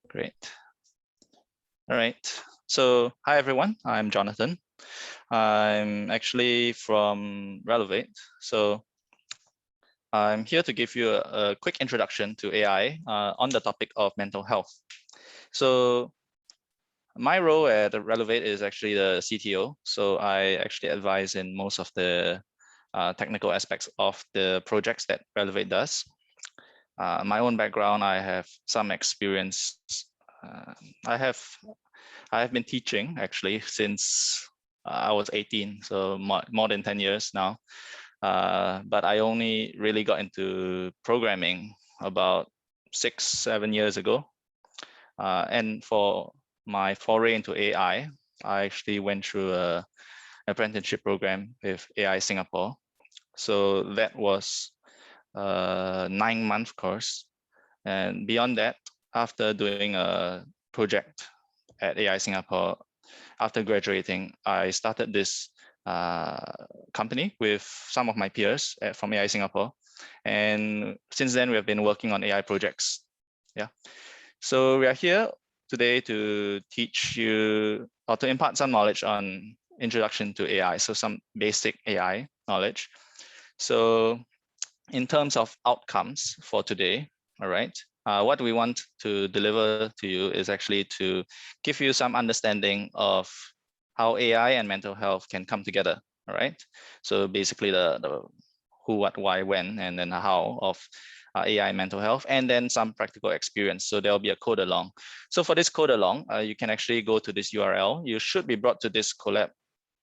Great. All right. So hi, everyone. I'm Jonathan. I'm actually from Reluvate. So I'm here to give you a quick introduction to AI on the topic of mental health. So my role at Reluvate is actually the CTO. So I actually advise in most of the technical aspects of the projects that Reluvate does. My own background, I have some experience. I have been teaching actually since I was 18, so more than 10 years now. But I only really got into programming about 6-7 years ago. And for my foray into AI, I actually went through an apprenticeship program with AI Singapore. So that was a 9-month course. And beyond that, after doing a project at AI Singapore, after graduating, I started this company with some of my peers from AI Singapore. And since then, we have been working on AI projects. Yeah. So we are here today to teach you or to impart some knowledge on introduction to AI. So some basic AI knowledge. So in terms of outcomes for today, all right, what we want to deliver to you is actually to give you some understanding of how AI and mental health can come together, all right? So basically the who, what, why, when, and then how of AI and mental health, and then some practical experience. So there'll be a code along. So for this code along, you can actually go to this URL. You should be brought to this collab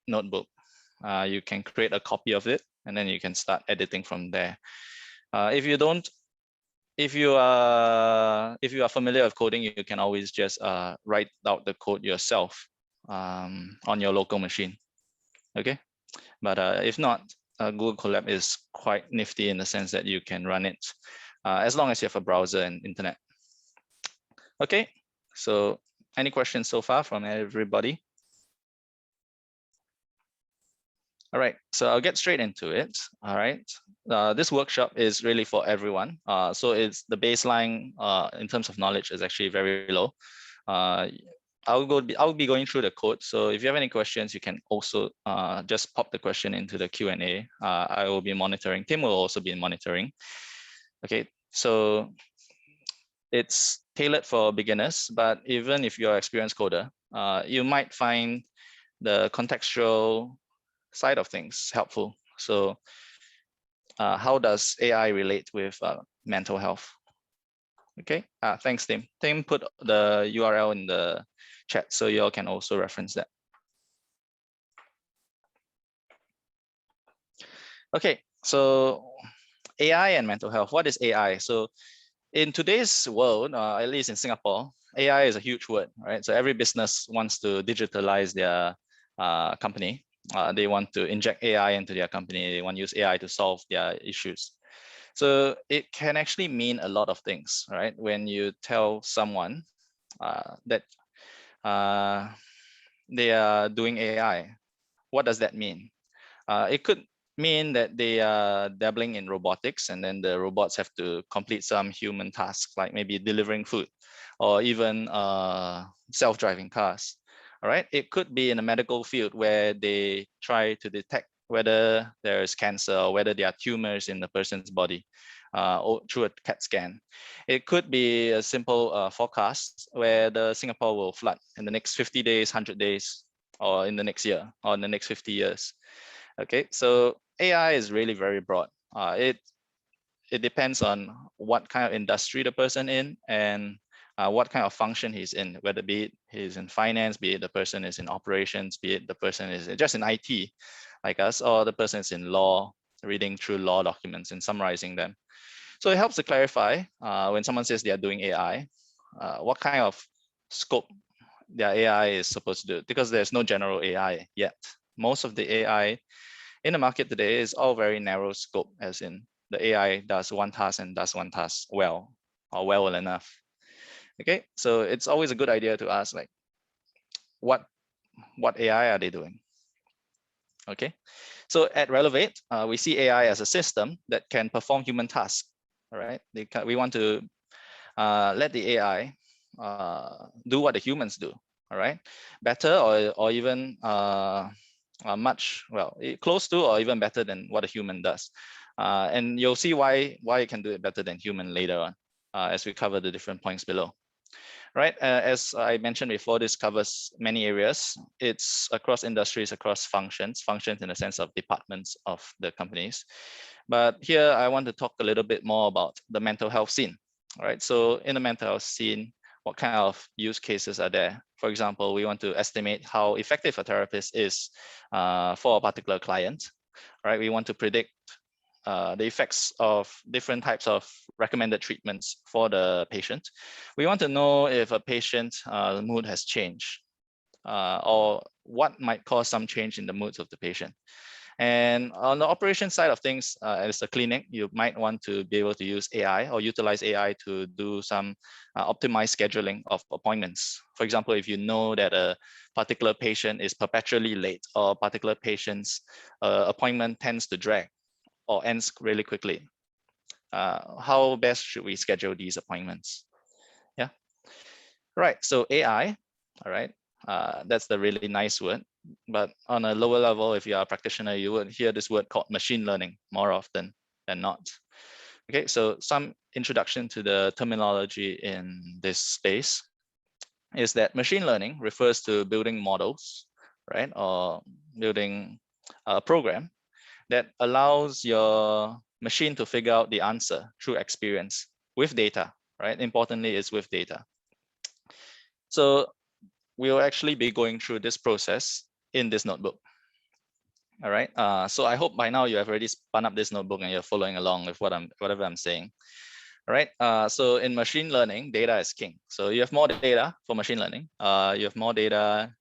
notebook. You can create a copy of it, and then you can start editing from there. If you are familiar with coding, you can always just write out the code yourself on your local machine. Okay, but if not, Google Colab is quite nifty in the sense that you can run it as long as you have a browser and internet. Okay, so any questions so far from everybody? All right, so I'll get straight into it. All right, this workshop is really for everyone. So it's the baseline in terms of knowledge is actually very low. I'll be going through the code. So if you have any questions, you can also just pop the question into the Q&A. I will be monitoring. Tim will also be monitoring. Okay, so it's tailored for beginners, but even if you're an experienced coder, you might find the contextual side of things helpful. So how does AI relate with mental health? Okay, thanks, Tim. Tim put the URL in the chat, so you all can also reference that. Okay, so AI and mental health. What is AI? So in today's world, at least in Singapore, AI is a huge word, right? So every business wants to digitalize their company. They want to inject AI into their company. They want to use AI to solve their issues. So it can actually mean a lot of things, right? When you tell someone that they are doing AI, what does that mean? It could mean that they are dabbling in robotics, and then the robots have to complete some human tasks, like maybe delivering food, or even self-driving cars. All right, it could be in a medical field where they try to detect whether there is cancer or whether there are tumors in the person's body through a CAT scan. It could be a simple forecast where the Singapore will flood in the next 50 days, 100 days, or in the next year, or in the next 50 years. Okay, so AI is really very broad. It depends on what kind of industry the person in and what kind of function he's in, whether be it he's in finance, be it the person is in operations, be it the person is just in IT like us, or the person is in law, reading through law documents and summarizing them. So it helps to clarify when someone says they are doing AI, what kind of scope their AI is supposed to do, because there's no general AI yet. Most of the AI in the market today is all very narrow scope, as in the AI does one task and does one task well, or well enough. Okay, so it's always a good idea to ask, like, what AI are they doing? Okay, so at Reluvate, we see AI as a system that can perform human tasks. All right, we want to let the AI do what the humans do. All right, better or even much close to or even better than what a human does. And you'll see why it can do it better than human later on, as we cover the different points below. Right, as I mentioned before, this covers many areas. It's across industries, across functions in the sense of departments of the companies. But here I want to talk a little bit more about the mental health scene. All right, so in the mental health scene, what kind of use cases are there? For example, we want to estimate how effective a therapist is for a particular client. Right, we want to predict the effects of different types of recommended treatments for the patient. We want to know if a patient mood has changed or what might cause some change in the moods of the patient. And on the operation side of things, as a clinic, you might want to be able to use AI or utilize AI to do some optimized scheduling of appointments. For example, if you know that a particular patient is perpetually late or a particular patient's appointment tends to drag or ends really quickly, how best should we schedule these appointments? Yeah, right. So AI, all right, that's the really nice word. But on a lower level, if you are a practitioner, you would hear this word called machine learning more often than not. Okay, so some introduction to the terminology in this space is that machine learning refers to building models, right, or building a program that allows your machine to figure out the answer through experience with data, right? Importantly, is with data. So we'll actually be going through this process in this notebook. All right. So I hope by now you have already spun up this notebook and you're following along with whatever I'm saying. All right. So in machine learning, data is king. So you have more data for machine learning. You have more data,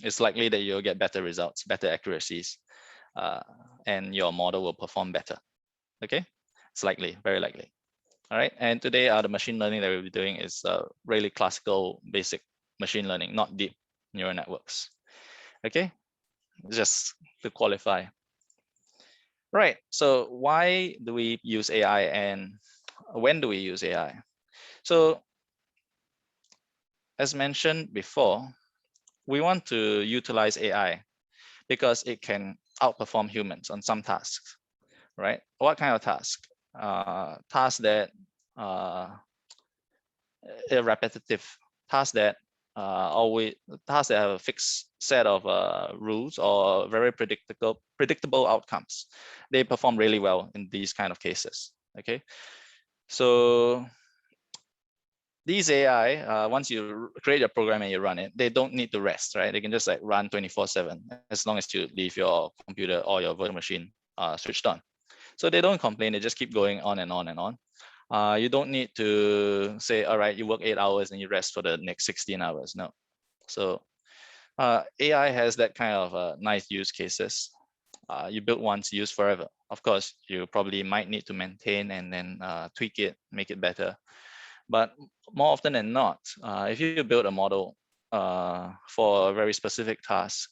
it's likely that you'll get better results, better accuracies, and your model will perform better. Okay, it's likely, very likely. All right. And today, the machine learning that we'll be doing is really classical, basic machine learning, not deep neural networks. Okay, just to qualify. Right. So why do we use AI and when do we use AI? So as mentioned before, we want to utilize AI because it can outperform humans on some tasks, right? What kind of task? Tasks that are repetitive, tasks that always tasks that have a fixed set of rules or very predictable outcomes. They perform really well in these kind of cases. Okay, so these AI, once you create a program and you run it, they don't need to rest, right? They can just like run 24/7 as long as you leave your computer or your virtual machine switched on. So they don't complain, they just keep going on and on and on. You don't need to say, all right, you work 8 hours and you rest for the next 16 hours. No. So AI has that kind of nice use cases. You build once, use forever. Of course, you probably might need to maintain and then tweak it, make it better. But more often than not, if you build a model for a very specific task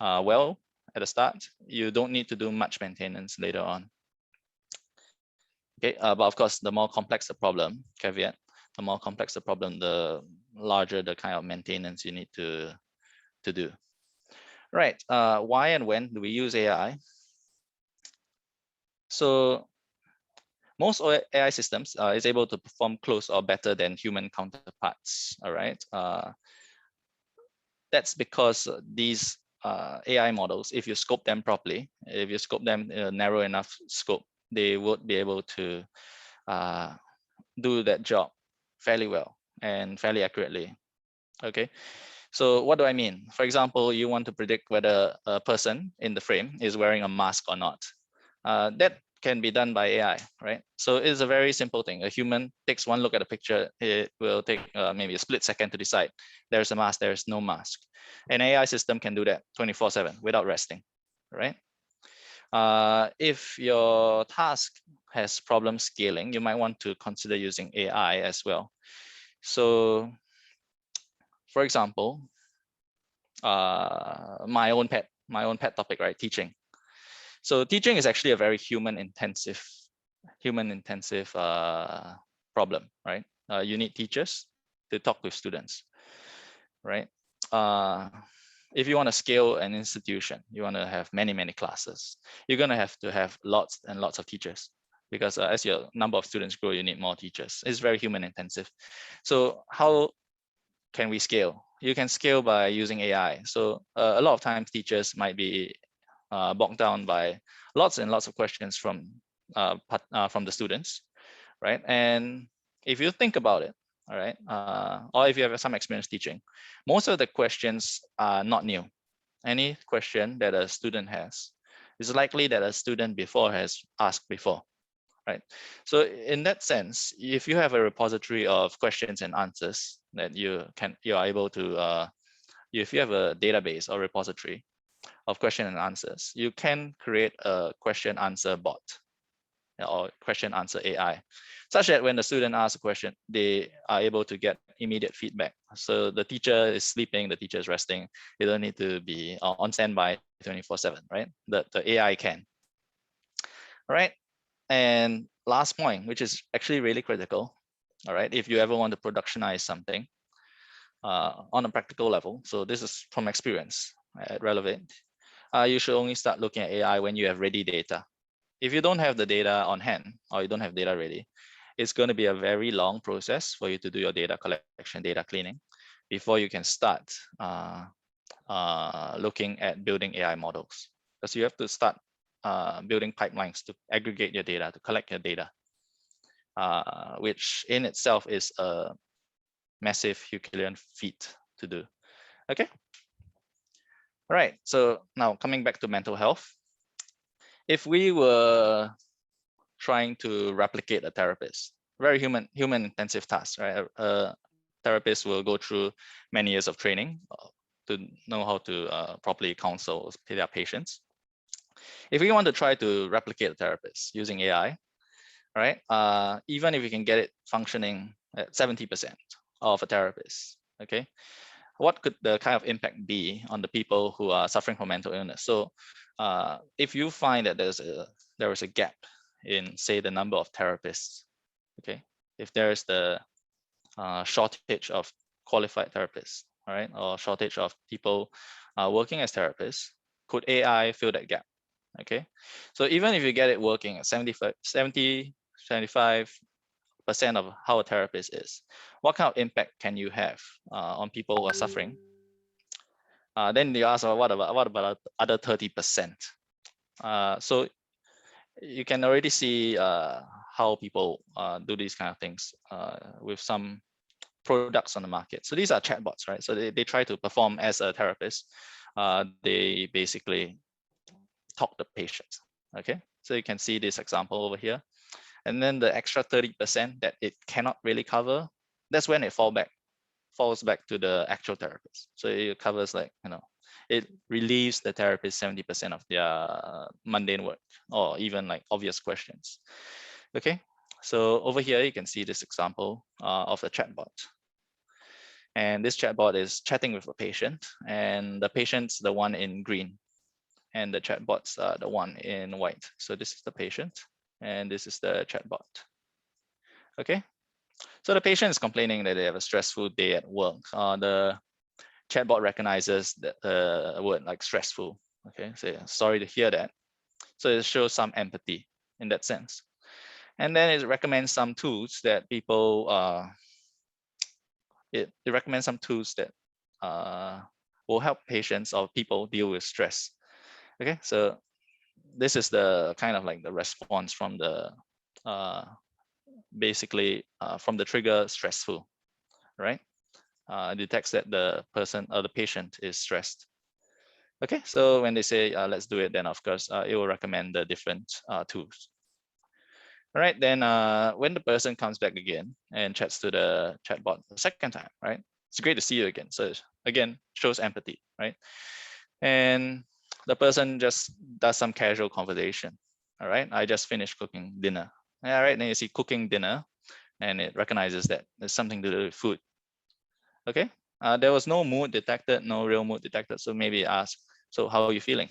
well at the start, you don't need to do much maintenance later on. Okay, but of course, the more complex the problem, caveat, the more complex the problem, the larger the kind of maintenance you need to do. Right, why and when do we use AI? So most AI systems is able to perform close or better than human counterparts, all right? That's because these AI models, if you scope them properly, if you scope them in a narrow enough scope, they would be able to do that job fairly well and fairly accurately. Okay, so what do I mean? For example, you want to predict whether a person in the frame is wearing a mask or not. That can be done by AI, right? So it's a very simple thing. A human takes one look at a picture, it will take maybe a split second to decide there's a mask, there's no mask. An AI system can do that 24/7 without resting, right? If your task has problem scaling, you might want to consider using AI as well. So for example, my own pet topic, right? Teaching. So teaching is actually a very human intensive problem, right? you need teachers to talk with students, right? If you want to scale an institution, you want to have many classes, you're going to have lots and lots of teachers, because as your number of students grow, you need more teachers. It's very human intensive. So how can we scale? You can scale by using AI. So a lot of times teachers might be bogged down by lots and lots of questions from the students, right? And if you think about it, all right, or if you have some experience teaching, most of the questions are not new. Any question that a student has is likely that a student before has asked before, right? So in that sense, if you have a repository of questions and answers that you are able to, if you have a database or repository of question and answers, you can create a question answer bot or question answer AI, such that when the student asks a question, they are able to get immediate feedback. So the teacher is sleeping, the teacher is resting. They don't need to be on standby 24/7, right? The AI can. All right. And last point, which is actually really critical. All right. If you ever want to productionize something on a practical level, so this is from experience at Reluvate, you should only start looking at AI when you have ready data. If you don't have the data on hand or you don't have data ready, it's going to be a very long process for you to do your data collection, data cleaning, before you can start looking at building AI models. Because you have to start building pipelines to aggregate your data, to collect your data, which in itself is a massive Herculean feat to do. Okay. All right. So now coming back to mental health. If we were trying to replicate a therapist, very human intensive task, right? A therapist will go through many years of training to know how to properly counsel their patients. If we want to try to replicate a therapist using AI, right? Even if we can get it functioning at 70% of a therapist, okay? What could the kind of impact be on the people who are suffering from mental illness? So if you find that there is a gap in, say, the number of therapists, okay? If there is the shortage of qualified therapists, all right, or shortage of people working as therapists, could AI fill that gap? Okay, so even if you get it working at 75% of how a therapist is, what kind of impact can you have on people who are suffering? Then you ask, what about other 30%? So you can already see how people do these kind of things with some products on the market. So these are chatbots, right? So they try to perform as a therapist. They basically talk to patients. Okay, so you can see this example over here. And then the extra 30% that it cannot really cover, that's when it falls back to the actual therapist. So it covers, like, it relieves the therapist 70% of their mundane work, or even like obvious questions. Okay, so over here you can see this example of a chatbot. And this chatbot is chatting with a patient, and the patient's the one in green, and the chatbot's the one in white. So this is the patient, and this is the chatbot. Okay, so the patient is complaining that they have a stressful day at work. The chatbot recognizes the word like stressful. Okay, so yeah, sorry to hear that. So it shows some empathy in that sense. And then it recommends some tools that people, it recommends some tools that will help patients or people deal with stress. Okay, so this is the kind of like the response from the basically from the trigger stressful, right? Detects that the person or the patient is stressed. Okay, so when they say let's do it, then of course it will recommend the different tools. All right, then when the person comes back again and chats to the chatbot the second time, right? It's great to see you again. So again, shows empathy, right? And the person just does some casual conversation. All right, I just finished cooking dinner. All right, then you see cooking dinner, and it recognizes that there's something to do with food. Okay, there was no mood detected, no real mood detected. So maybe ask, so how are you feeling?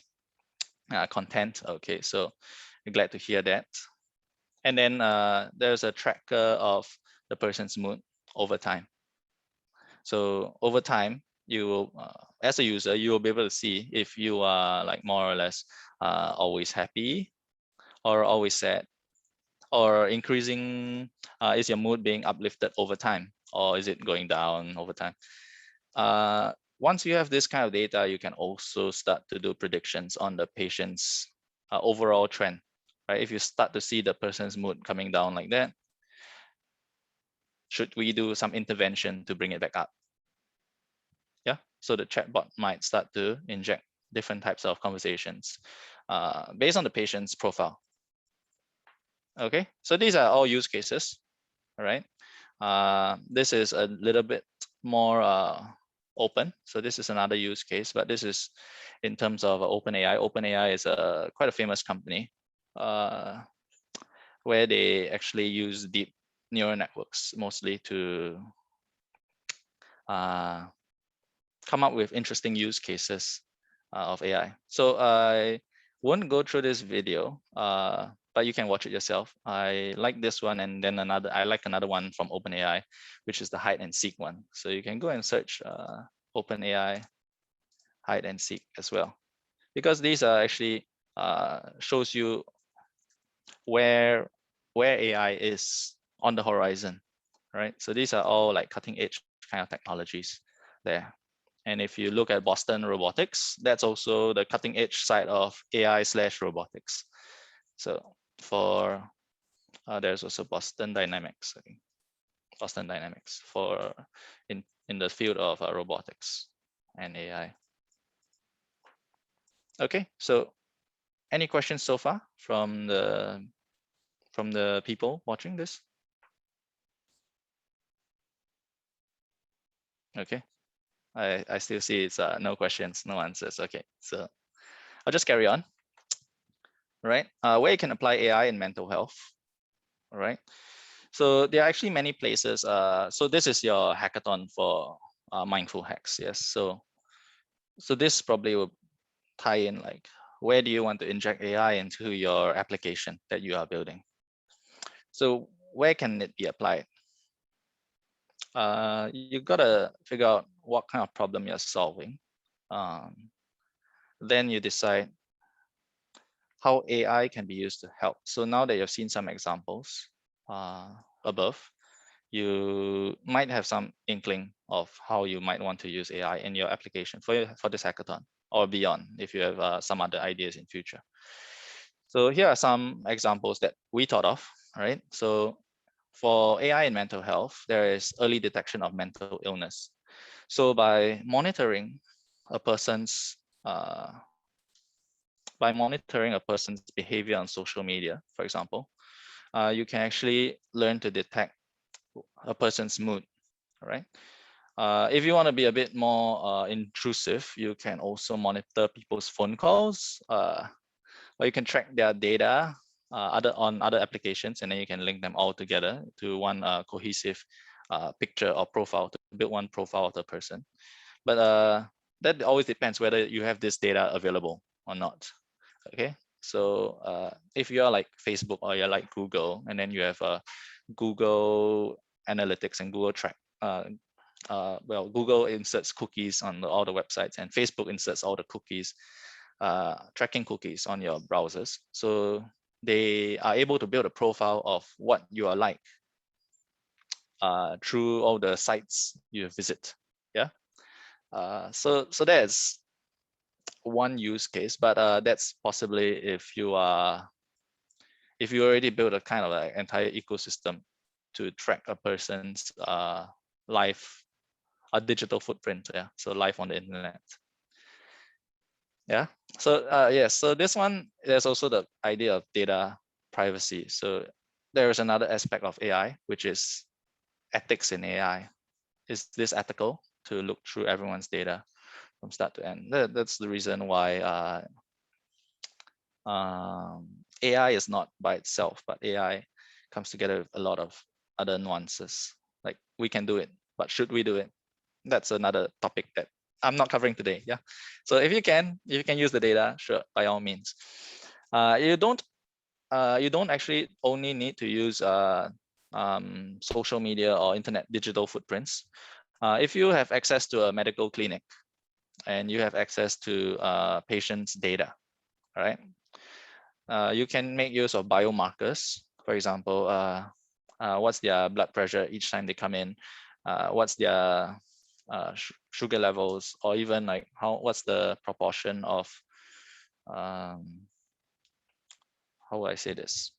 Content. Okay, so I'm glad to hear that. And then there's a tracker of the person's mood. over time. So over time, you will, as a user, you will be able to see if you are like more or less always happy or always sad, or increasing, is your mood being uplifted over time, or is it going down over time? Once you have this kind of data, you can also start to do predictions on the patient's overall trend, right? If you start to see the person's mood coming down like that, should we do some intervention to bring it back up? Yeah, so the chatbot might start to inject different types of conversations based on the patient's profile. Okay, so these are all use cases, all right? This is a little bit more open. So this is another use case, but this is in terms of OpenAI. OpenAI is quite a famous company where they actually use deep neural networks mostly to come up with interesting use cases of AI. So I won't go through this video, but you can watch it yourself. I like this one, and then I like another one from OpenAI, which is the hide and seek one. So you can go and search OpenAI hide and seek as well, because these are actually shows you where AI is on the horizon, right? So these are all like cutting edge kind of technologies there. And if you look at Boston Robotics, that's also the cutting edge side of AI/robotics. So for there's also Boston Dynamics, I think. Boston Dynamics for in the field of robotics and AI. Okay, so any questions so far from the people watching this? Okay, I still see it's no questions, no answers. Okay, so I'll just carry on. Right, where you can apply AI in mental health. All right, so there are actually many places. So this is your hackathon for MindfulHacks. Yes, so this probably will tie in like, where do you want to inject AI into your application that you are building? So where can it be applied? You gotta figure out what kind of problem you're solving. Then you decide how AI can be used to help. So now that you've seen some examples above, you might have some inkling of how you might want to use AI in your application for this hackathon or beyond, if you have some other ideas in future. So here are some examples that we thought of, right? So for AI in mental health, there is early detection of mental illness. So by monitoring a person's behavior on social media, for example, you can actually learn to detect a person's mood, right? If you want to be a bit more intrusive, you can also monitor people's phone calls, or you can track their data on other applications, and then you can link them all together to one cohesive picture or profile, to build one profile of the person. But that always depends whether you have this data available or not. Okay, so if you're like Facebook or you're like Google, and then you have Google Analytics and Google Track, well, Google inserts cookies on all the websites, and Facebook inserts all the cookies, tracking cookies on your browsers. So they are able to build a profile of what you are like through all the sites you visit. Yeah. So that's one use case, but that's possibly if you already build a kind of like entire ecosystem to track a person's life, a digital footprint. Yeah, so life on the internet. Yeah. So yes, so this one, there's also the idea of data privacy. So there is another aspect of AI, which is ethics in AI. Is this ethical to look through everyone's data from start to end? That's the reason why AI is not by itself, but AI comes together with a lot of other nuances. Like, we can do it, but should we do it? That's another topic that I'm not covering today. Yeah. So if you can use the data, sure, by all means. You don't actually only need to use social media or internet digital footprints. If you have access to a medical clinic and you have access to patients' data, right? You can make use of biomarkers. For example, what's their blood pressure each time they come in, what's their sugar levels, or even like what's the proportion of how would I say this?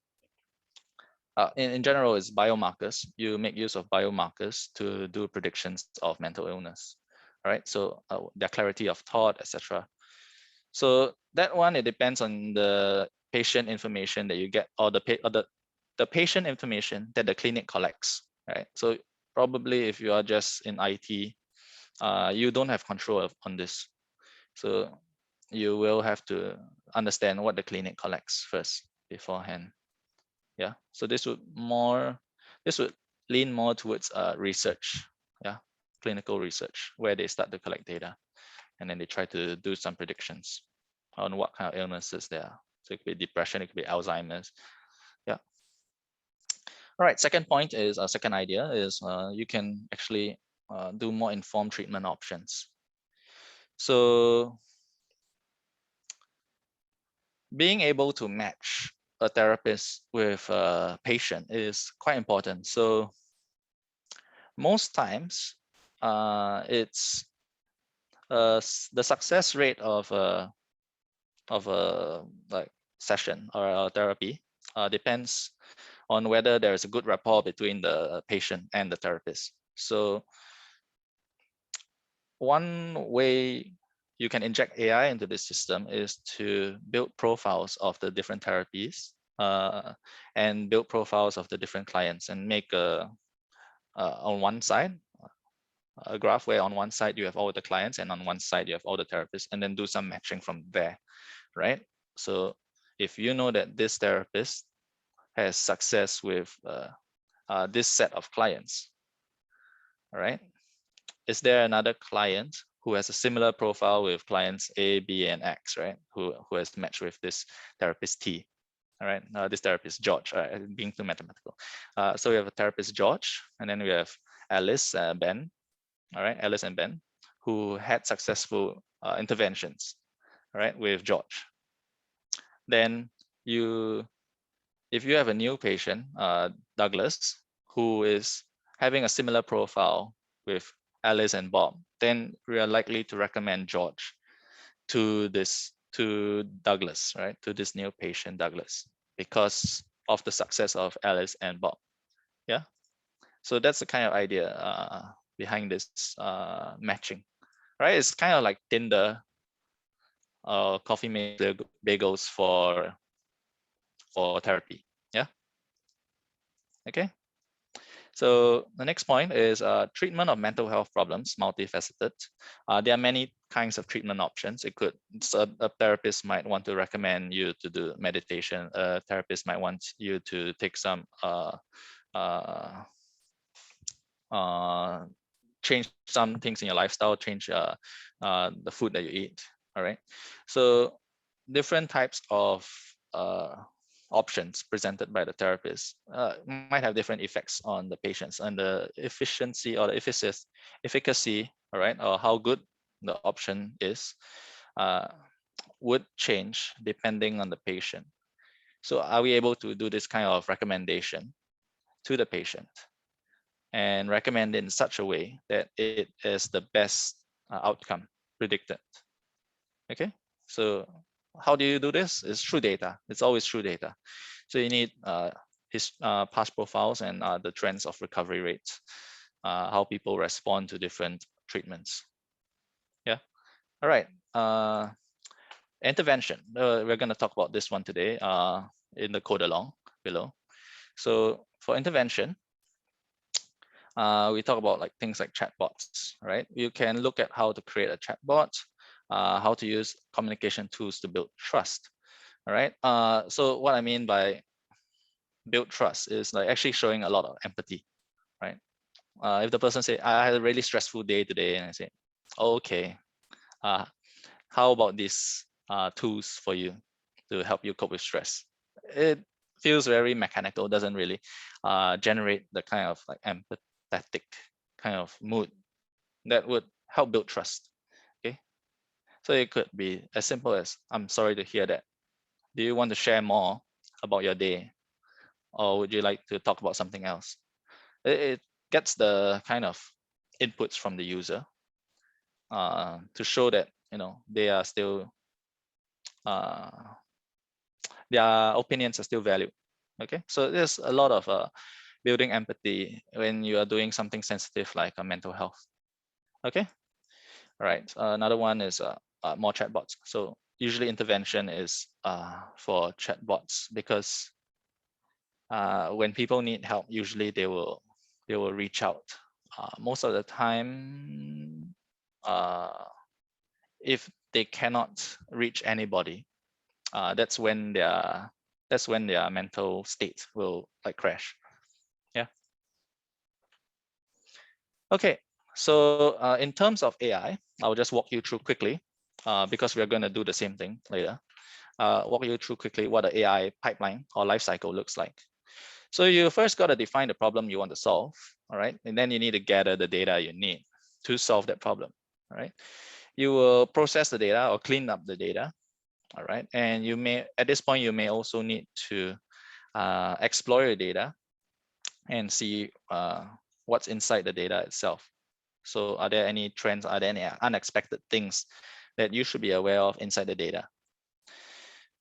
In general, it's biomarkers. You make use of biomarkers to do predictions of mental illness, right? So their clarity of thought, etc. So that one, it depends on the patient information that you get, or the patient information that the clinic collects, right? So probably if you are just in IT, you don't have control on this. So you will have to understand what the clinic collects first beforehand. Yeah. So this would lean more towards research. Yeah, clinical research, where they start to collect data and then they try to do some predictions on what kind of illnesses there are. So it could be depression, it could be Alzheimer's. Yeah. All right. Second point is second idea is you can actually do more informed treatment options. So being able to match a therapist with a patient is quite important. So most times, it's the success rate of a like session or a therapy depends on whether there is a good rapport between the patient and the therapist. So one way you can inject AI into this system is to build profiles of the different therapies and build profiles of the different clients and make on one side a graph where on one side you have all the clients and on one side you have all the therapists, and then do some matching from there, right? So if you know that this therapist has success with this set of clients, all right, is there another client who has a similar profile with clients A, B, and X, right? Who has matched with this therapist T, all right? This therapist George, all right, being too mathematical. So we have a therapist George, and then we have Alice, Ben, all right, Alice and Ben, who had successful interventions, all right, with George. Then if you have a new patient, Douglas, who is having a similar profile with Alice and Bob, then we are likely to recommend George to Douglas, right? To this new patient, Douglas, because of the success of Alice and Bob. Yeah. So that's the kind of idea behind this matching, right? It's kind of like Tinder, coffee makes bagels for therapy. Yeah. Okay. So the next point is treatment of mental health problems, multifaceted. There are many kinds of treatment options. A therapist might want to recommend you to do meditation. A therapist might want you to take some change some things in your lifestyle, change the food that you eat. All right. So different types of options presented by the therapist might have different effects on the patients, and the efficiency or the efficacy, all right, or how good the option is would change depending on the patient. So are we able to do this kind of recommendation to the patient and recommend it in such a way that it is the best outcome predicted? Okay, so how do you do this? It's through data. It's always through data. So you need his past profiles and the trends of recovery rates, how people respond to different treatments. Yeah. All right. Intervention. We're going to talk about this one today in the code along below. So for intervention, we talk about like things like chatbots, right? You can look at how to create a chatbot, how to use communication tools to build trust. All right. So what I mean by build trust is like actually showing a lot of empathy, right? If the person say, I had a really stressful day today, and I say, okay, how about these tools for you to help you cope with stress? feels very mechanical, doesn't really generate the kind of like empathetic kind of mood that would help build trust. Okay, so it could be as simple as, I'm sorry to hear that. Do you want to share more about your day, or would you like to talk about something else? It gets the kind of inputs from the user to show that, you know, they are still their opinions are still valued. Okay, so there's a lot of building empathy when you are doing something sensitive like mental health. Okay, all right. Another one is more chatbots. So usually intervention is for chatbots because when people need help, usually they will reach out. Most of the time, if they cannot reach anybody, that's when their mental state will like crash. Yeah. Okay. So in terms of AI, I'll just walk you through quickly because we're going to do the same thing later. Walk you through quickly what the AI pipeline or life cycle looks like. So you first got to define the problem you want to solve, all right? And then you need to gather the data you need to solve that problem, all right? You will process the data or clean up the data, all right? And you may, at this point, you may also need to explore your data and see what's inside the data itself. So are there any trends? Are there any unexpected things that you should be aware of inside the data?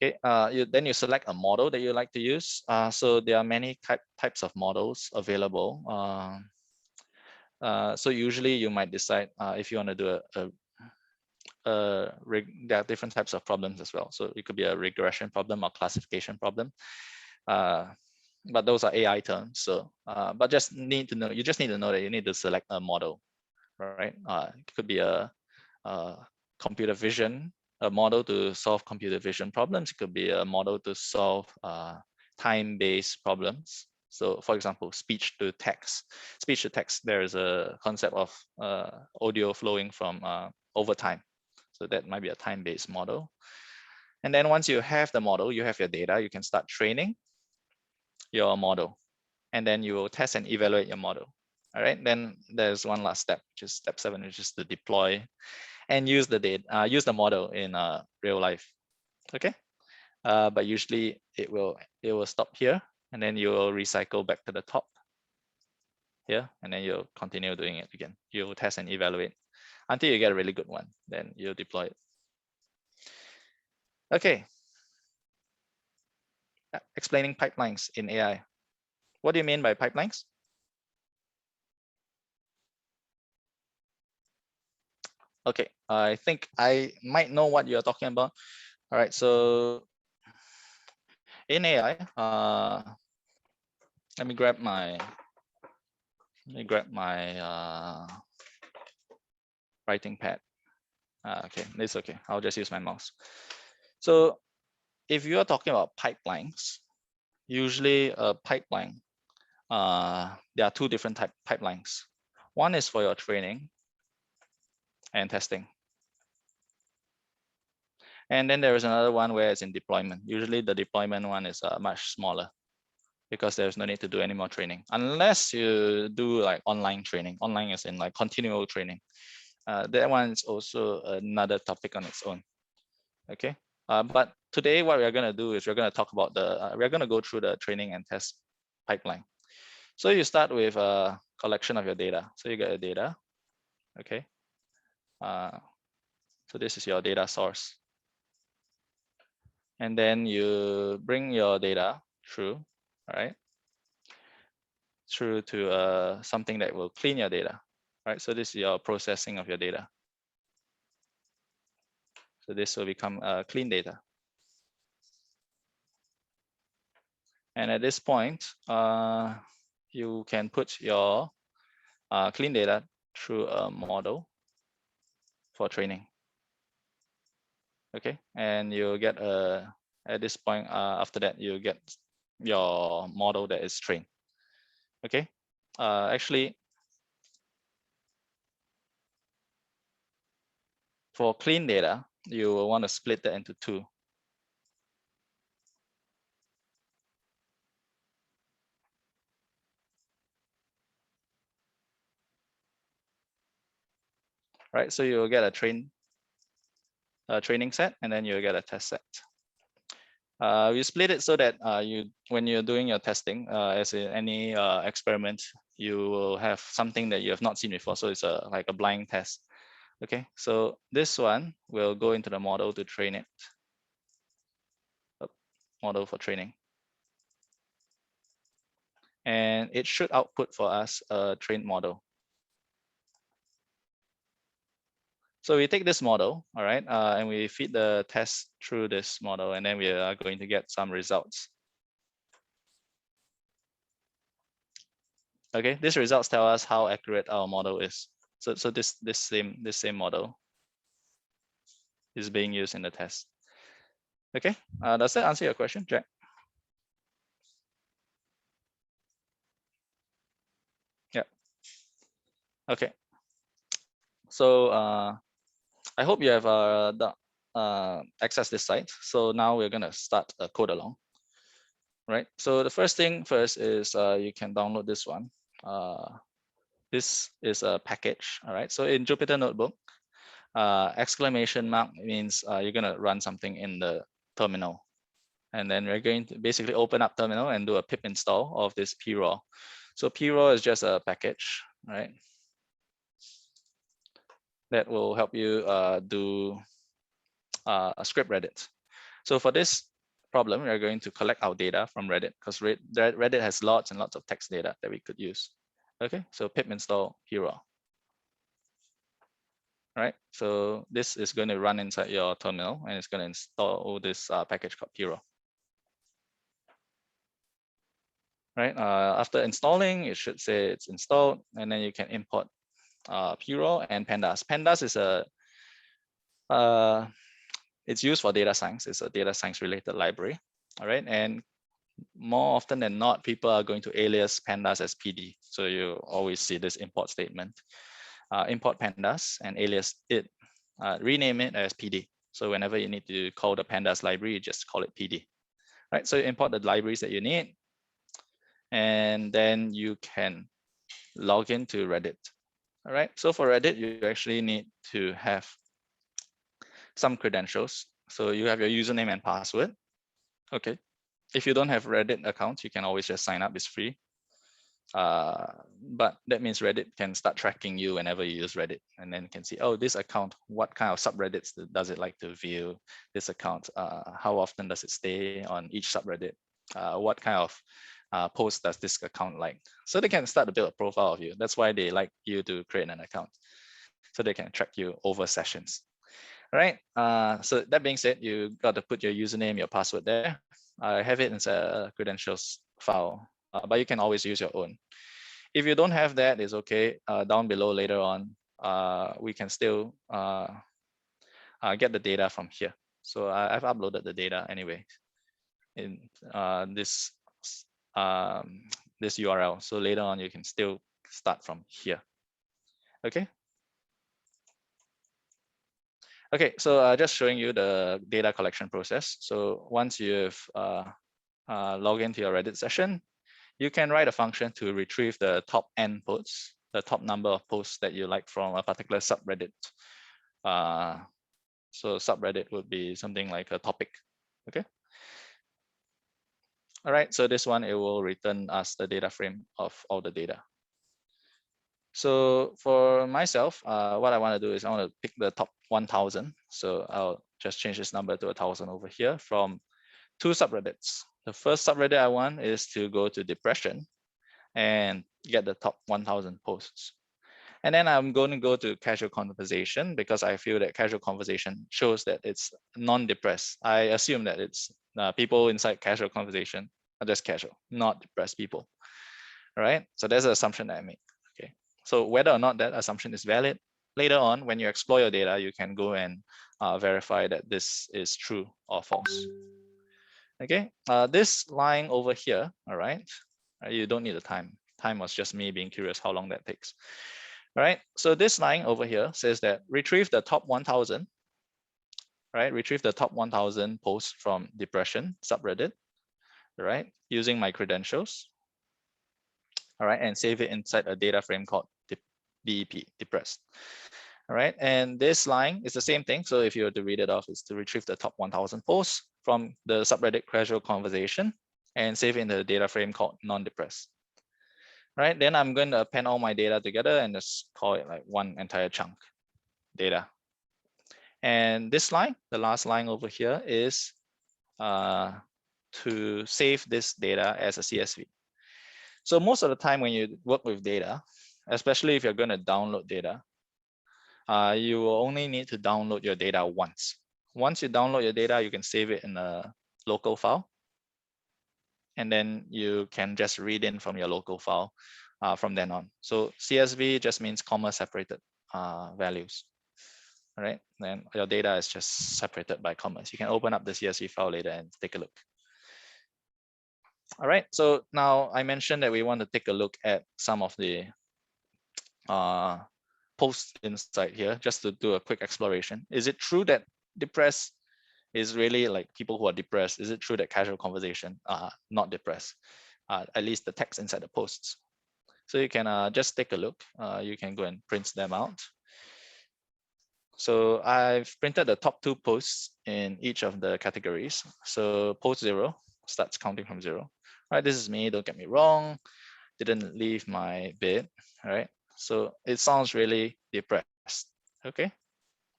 Okay, then you select a model that you like to use. So there are many types of models available. So usually you might decide if you want to do there are different types of problems as well. So it could be a regression problem or classification problem. But those are AI terms. So, but just need to know, you just need to know that you need to select a model, right? It could be a computer vision, a model to solve computer vision problems. It could be a model to solve time-based problems. So for example, speech to text. Speech to text, there is a concept of audio flowing from over time. So that might be a time-based model. And then once you have the model, you have your data, you can start training your model. And then you will test and evaluate your model. All right, then there's one last step, which is step 7, which is to deploy and use the data, use the model in real life. Okay, but usually it will stop here, and then you will recycle back to the top here, and then you'll continue doing it again. You'll test and evaluate until you get a really good one. Then you'll deploy it. Okay, explaining pipelines in AI. What do you mean by pipelines? Okay, I think I might know what you're talking about. All right, so in AI, let me grab my writing pad. Okay, it's okay. I'll just use my mouse. So if you are talking about pipelines, usually a pipeline, there are 2 different type pipelines. One is for your training and testing. And then there is another one where it's in deployment. Usually the deployment one is much smaller because there's no need to do any more training unless you do like online training. Online is in like continual training. That one is also another topic on its own. Okay, but today what we're going to do is we're going to talk about we're going to go through the training and test pipeline. So you start with a collection of your data. So you get your data. Okay, so this is your data source. And then you bring your data through, all right, through to something that will clean your data, right? So this is your processing of your data. So this will become clean data. And at this point, you can put your clean data through a model for training. Okay, and you get at this point, after that, you get your model that is trained. Okay, actually, for clean data, you will want to split that into 2. right? So you'll get a training set, and then you'll get a test set. We split it so that when you're doing your testing, as in any experiment, you will have something that you have not seen before. So it's like a blind test. Okay, so this one will go into the model to train it. Model for training. And it should output for us a trained model. So we take this model, all right, and we feed the test through this model, and then we are going to get some results. Okay, these results tell us how accurate our model is. So this same model is being used in the test. Okay, does that answer your question, Jack? Yeah. Okay. So I hope you have accessed this site. So now we're gonna start a code along. Right. So the first thing first is you can download this one. This is a package. All right. So in Jupyter Notebook, exclamation mark means you're gonna run something in the terminal, and then we're going to basically open up terminal and do a pip install of this praw. So praw is just a package, right? That will help you do a script Reddit. So for this problem, we are going to collect our data from Reddit, because Reddit has lots and lots of text data that we could use. Okay, so pip install praw. Right, so this is going to run inside your terminal, and it's going to install this package called praw. Right, after installing, it should say it's installed, and then you can import praw and pandas. Pandas is it's used for data science. It's a data science related library. All right, and more often than not, people are going to alias pandas as PD. So you always see this import statement. Import pandas and alias it. Rename it as PD. So whenever you need to call the pandas library, you just call it PD. Right, so you import the libraries that you need, and then you can log into Reddit. All right, so for Reddit, you actually need to have some credentials. So you have your username and password. Okay, if you don't have Reddit account, you can always just sign up. It's free. But that means Reddit can start tracking you whenever you use Reddit, and then can see, oh, this account, what kind of subreddits does it like to view? This account, how often does it stay on each subreddit? What kind of post does this account like? So they can start to build a profile of you. That's why they like you to create an account, so they can track you over sessions. All right. So that being said, you got to put your username, your password there. I have it in a credentials file, but you can always use your own. If you don't have that, it's okay. Down below later on, we can still get the data from here. So I've uploaded the data anyway in this URL. So later on, you can still start from here. Okay. Okay, so just showing you the data collection process. So once you've logged into your Reddit session, you can write a function to retrieve the top n posts, the top number of posts that you like from a particular subreddit. So subreddit would be something like a topic. Okay. All right, so this one, it will return us the data frame of all the data. So for myself, what I want to do is I want to pick the top 1,000. So I'll just change this number to 1,000 over here from 2 subreddits. The first subreddit I want is to go to depression and get the top 1,000 posts. And then I'm going to go to casual conversation, because I feel that casual conversation shows that it's non-depressed. I assume that it's people inside casual conversation are just casual, not depressed people. All right, so that's the assumption that I make. Okay, so whether or not that assumption is valid, later on when you explore your data, you can go and verify that this is true or false. Okay, this line over here, all right, you don't need the time. Time was just me being curious how long that takes. All right, so this line over here says that retrieve the top 1,000, right? Retrieve the top 1,000 posts from depression subreddit, right? Using my credentials, all right, and save it inside a data frame called DEP, depressed. All right, and this line is the same thing. So if you were to read it off, it's to retrieve the top 1,000 posts from the subreddit casual conversation and save in the data frame called non-depressed. Right, then I'm going to append all my data together and just call it like one entire chunk data. And this line, the last line over here, is to save this data as a CSV. So most of the time when you work with data, especially if you're going to download data, you will only need to download your data once. Once you download your data, you can save it in a local file. And then you can just read in from your local file from then on. So CSV just means comma separated values. All right, then your data is just separated by commas. You can open up the CSV file later and take a look. All right, so now I mentioned that we want to take a look at some of the posts inside here, just to do a quick exploration. Is it true that depressed is really like people who are depressed? Is it true that casual conversation are not depressed? At least the text inside the posts. So you can just take a look. You can go and print them out. So I've printed the top 2 posts in each of the categories. So post 0 starts counting from 0. All right, this is me, don't get me wrong. Didn't leave my bed, all right? So it sounds really depressed, okay?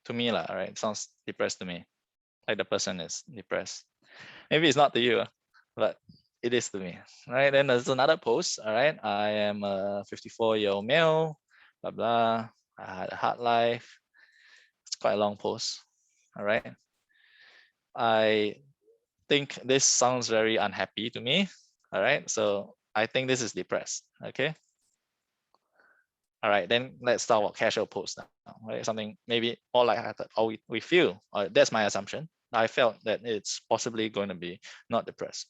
To me, all right, it sounds depressed to me. Like the person is depressed. Maybe it's not to you, but it is to me, right? Then there's another post, all right? I am a 54-year-old male, blah, blah. I had a hard life. It's quite a long post, all right? I think this sounds very unhappy to me, all right? So I think this is depressed, okay? All right, then let's start with casual post now, right? Something maybe all lighthearted, or we feel, or that's my assumption. I felt that it's possibly going to be not depressed.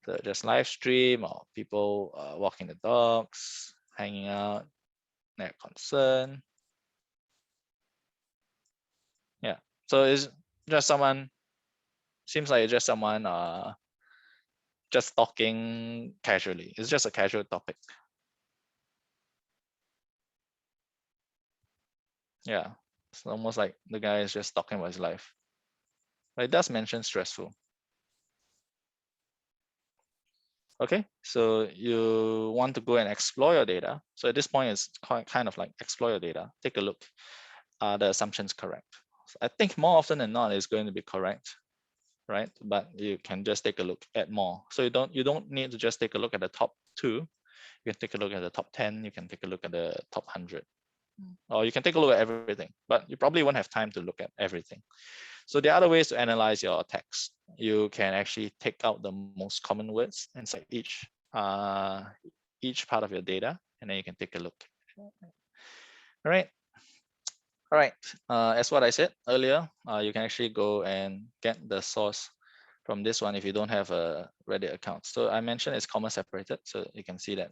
So just live stream or people walking the dogs, hanging out, they're concerned. Yeah, so it's just someone, seems like it's just someone just talking casually. It's just a casual topic. Yeah, it's almost like the guy is just talking about his life. But it does mention stressful. Okay, so you want to go and explore your data. So at this point, it's kind of like explore your data. Take a look. Are the assumptions correct? So I think more often than not, it's going to be correct, right? But you can just take a look at more. So you don't need to just take a look at the top 2. You can take a look at the top 10. You can take a look at the top 100. Or you can take a look at everything, but you probably won't have time to look at everything. So the other ways to analyze your text, you can actually take out the most common words inside each part of your data, and then you can take a look. All right. All right. As what I said earlier, you can actually go and get the source from this one if you don't have a Reddit account. So I mentioned it's comma separated, so you can see that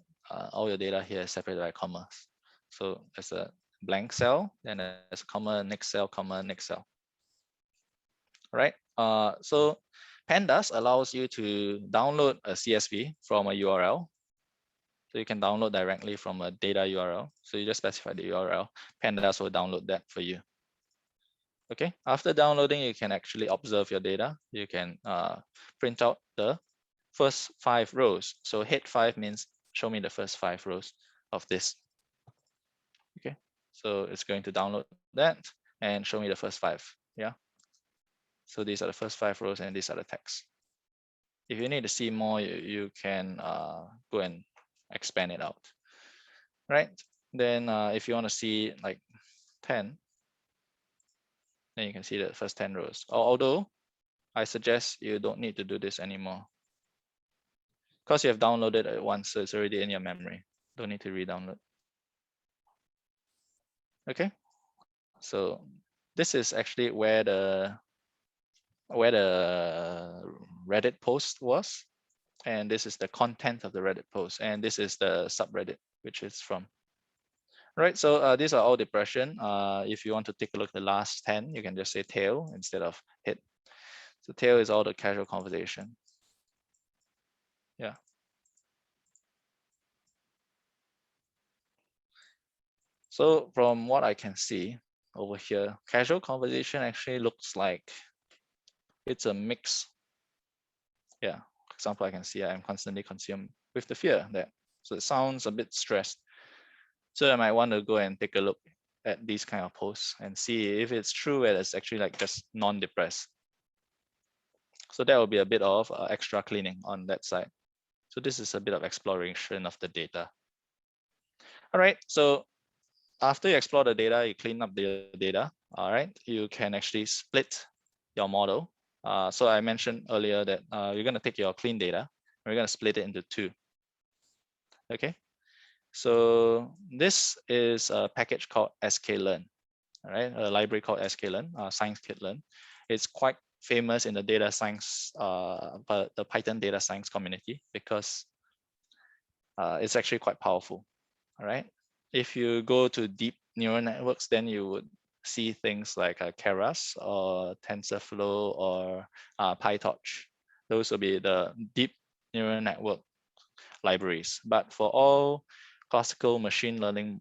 all your data here is separated by commas. So there's a blank cell, then there's a comma, next cell, comma, next cell. Right? So Pandas allows you to download a CSV from a URL. So you can download directly from a data URL. So you just specify the URL. Pandas will download that for you. Okay. After downloading, you can actually observe your data. You can print out the first 5 rows. So head 5 means show me the first 5 rows of this. Okay. So it's going to download that and show me the first 5. Yeah. So these are the first 5 rows and these are the text. If you need to see more, you can go and expand it out, right? Then if you want to see like 10, then you can see the first 10 rows. Although I suggest you don't need to do this anymore because you have downloaded it once, so it's already in your memory. Don't need to re-download. Okay, so this is actually where the Reddit post was. And this is the content of the Reddit post. And this is the subreddit, which it's from. Right, so these are all depression. If you want to take a look at the last 10, you can just say tail instead of hit. So tail is all the casual conversation. Yeah. So from what I can see, over here. Casual conversation actually looks like it's a mix. Yeah, for example, I can see I'm constantly consumed with the fear that, so it sounds a bit stressed. So I might want to go and take a look at these kind of posts and see if it's true that it's actually like just non-depressed. So that will be a bit of extra cleaning on that side. So this is a bit of exploration of the data. All right, so after you explore the data, you clean up the data, all right, you can actually split your model. So I mentioned earlier that you're going to take your clean data, and we're going to split it into two. Okay, so this is a package called sklearn, all right, a library called sklearn, scikit-learn. It's quite famous in the data science, but the Python data science community, because it's actually quite powerful. All right. If you go to deep neural networks, then you would see things like Keras or TensorFlow or PyTorch. Those will be the deep neural network libraries. But for all classical machine learning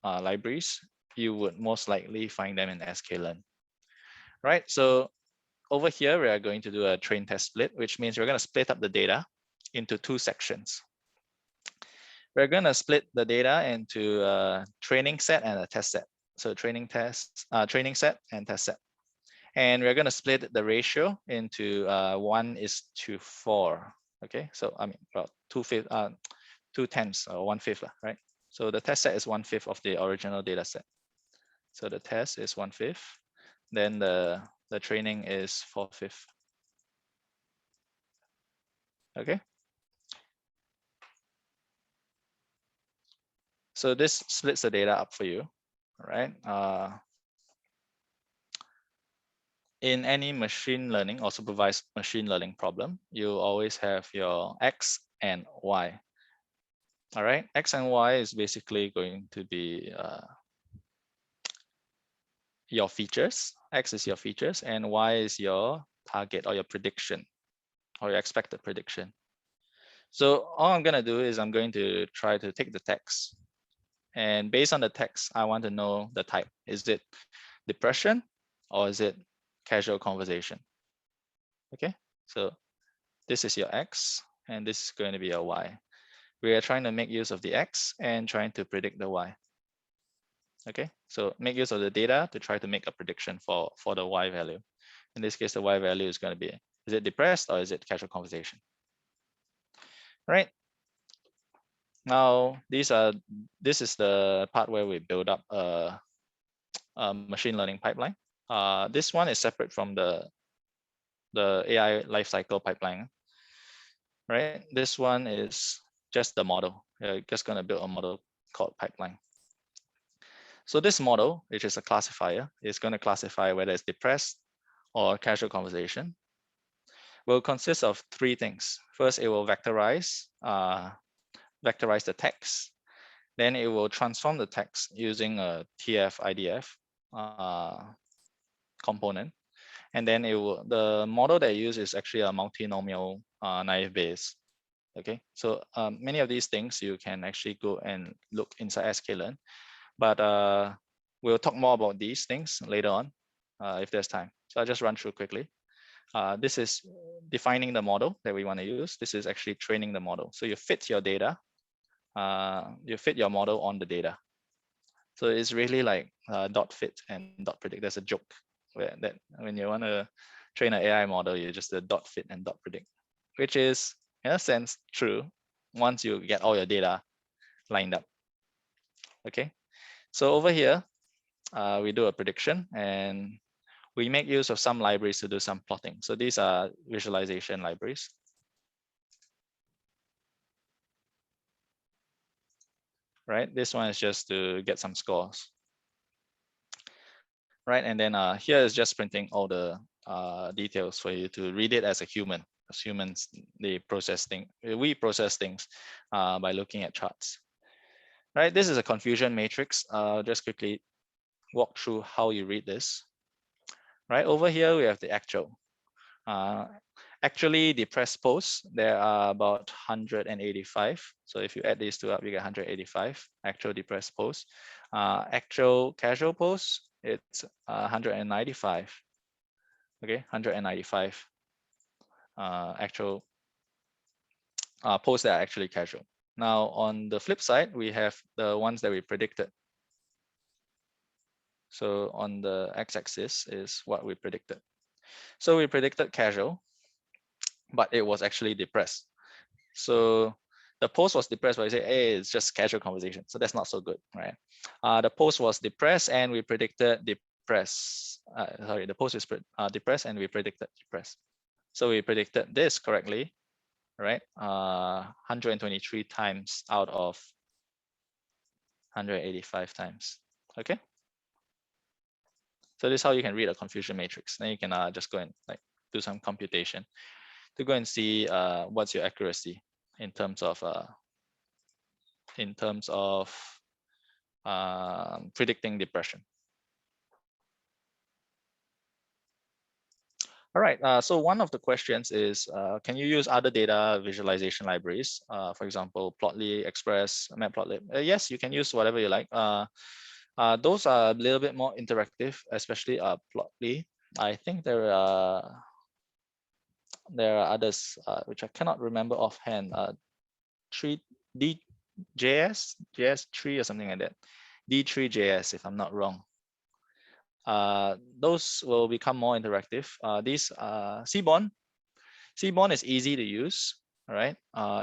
libraries, you would most likely find them in sklearn. Right. So over here, we are going to do a train test split, which means we're going to split up the data into two sections. We're going to split the data into a training set and a test set. So training set and test set. And we're going to split the ratio into 1:4. Okay, so I mean, well, 2/10 or 1/5, right? So the test set is 1/5 of the original data set. So the test is 1/5. Then the training is 4/5. Okay. So this splits the data up for you, all right? In any machine learning or supervised machine learning problem, you always have your X and Y. All right, X and Y is basically going to be your features. X is your features and Y is your target or your prediction or your expected prediction. So all I'm gonna do is I'm going to try to take the text, and based on the text, I want to know the type. Is it depression or is it casual conversation? Okay, so this is your X and this is going to be your Y. We are trying to make use of the X and trying to predict the Y. Okay, so make use of the data to try to make a prediction for the Y value. In this case, the Y value is going to be, is it depressed or is it casual conversation? Right. Now, this is the part where we build up a machine learning pipeline. This one is separate from the AI lifecycle pipeline. Right. This one is just the model. You're just going to build a model called pipeline. So this model, which is a classifier, is going to classify whether it's depressed or casual conversation. Will consist of three things. First, it will vectorize the text. Then it will transform the text using a TF-IDF component. And then the model they use is actually a multinomial naive Bayes. Okay, so many of these things you can actually go and look inside sklearn, but we'll talk more about these things later on if there's time. So I'll just run through quickly. This is defining the model that we want to use. This is actually training the model. So you fit your data, you fit your model on the data. So it's really like dot fit and dot predict. There's a joke where that when you want to train an AI model, you just dot fit and dot predict, which is in a sense true once you get all your data lined up. Okay, so over here, we do a prediction and we make use of some libraries to do some plotting. So these are visualization libraries. Right, this one is just to get some scores. Right, and then here is just printing all the details for you to read it as a human. As humans, we process things by looking at charts. Right, this is a confusion matrix. Just quickly walk through how you read this. Right, over here we have the actual. Actually, depressed posts, there are about 185. So if you add these two up, you get 185 actual depressed posts. Actual casual posts, it's 195. Okay, 195 actual posts that are actually casual. Now on the flip side, we have the ones that we predicted. So on the x-axis is what we predicted. So we predicted casual, but it was actually depressed. So the post was depressed, but we say, hey, it's just casual conversation. So that's not so good, right? The post was depressed and we predicted depressed. Sorry, the post is depressed and we predicted depressed. So we predicted this correctly, right? 123 times out of 185 times, okay? So this is how you can read a confusion matrix. Then you can just go and like do some computation to go and see what's your accuracy in terms of predicting depression. All right, so one of the questions is, can you use other data visualization libraries? For example, Plotly, Express, Matplotlib. Yes, you can use whatever you like. Those are a little bit more interactive, especially Plotly. I think there are others which I cannot remember offhand. 3D.js, JS3 or something like that. D3JS, if I'm not wrong. Those will become more interactive. These Seaborn is easy to use, all right?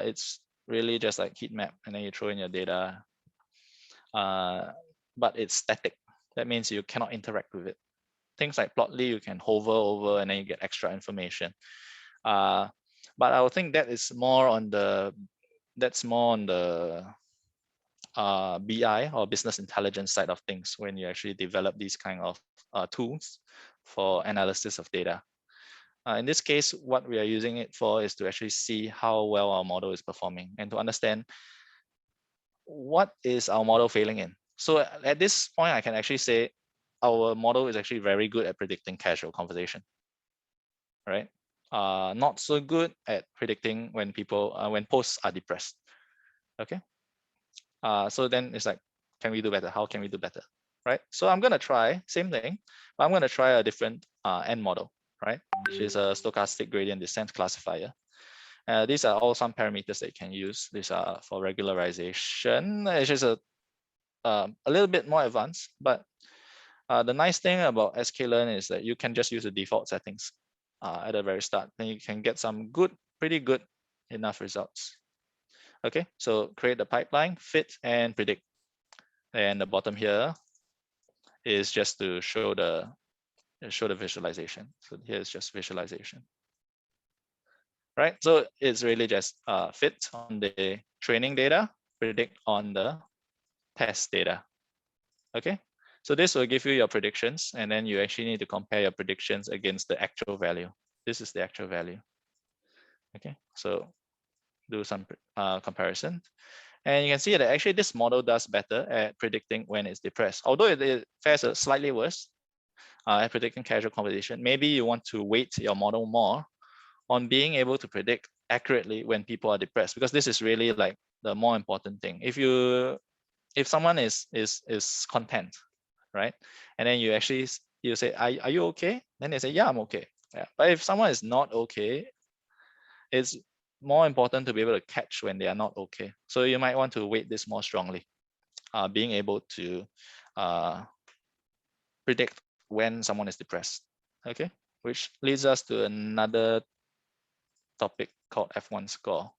It's really just like heat map and then you throw in your data, but it's static. That means you cannot interact with it. Things like Plotly, you can hover over and then you get extra information. But I would think that is more on the BI or business intelligence side of things when you actually develop these kind of tools for analysis of data. In this case, what we are using it for is to actually see how well our model is performing and to understand what is our model failing in. So at this point, I can actually say our model is actually very good at predicting casual conversation, right? Not so good at predicting when when posts are depressed. Okay. So then it's like, can we do better? How can we do better? Right. So I'm gonna try same thing, but I'm gonna try a different end model, right? Which is a stochastic gradient descent classifier. These are all some parameters that you can use. These are for regularization. It's just a little bit more advanced, but the nice thing about sklearn is that you can just use the default settings at the very start. Then you can get some pretty good enough results. Okay, so create the pipeline, fit, and predict. And the bottom here is just to show the visualization. So here is just visualization. Right, so it's really just fit on the training data, predict on the test data. Okay, so this will give you your predictions, and then you actually need to compare your predictions against the actual value. This is the actual value. Okay, so do some comparison. And you can see that actually this model does better at predicting when it's depressed. Although it fares slightly worse at predicting casual conversation, maybe you want to weight your model more on being able to predict accurately when people are depressed, because this is really like the more important thing. If someone is content, right, and then you say, are you okay? Then they say, yeah, I'm okay. Yeah. But if someone is not okay, it's more important to be able to catch when they are not okay. So you might want to weight this more strongly, being able to predict when someone is depressed. Okay, which leads us to another topic called F1 score.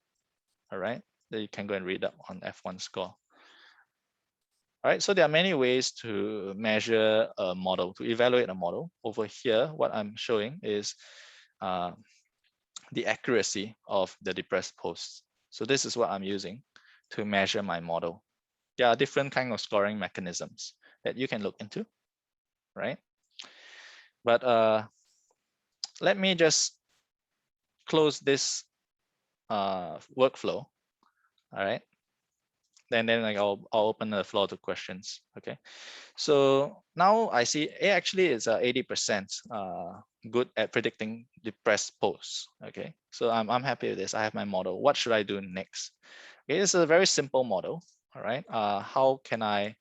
All right, that you can go and read up on F1 score. All right, so there are many ways to measure a model, to evaluate a model. Over here, what I'm showing is the accuracy of the depressed posts. So this is what I'm using to measure my model. There are different kind of scoring mechanisms that you can look into, right? But let me just close this workflow. All right. Then like I'll open the floor to questions. Okay. So now I see actually it's 80% good at predicting depressed posts. Okay. So I'm happy with this. I have my model. What should I do next? Okay, this is a very simple model. All right. How can I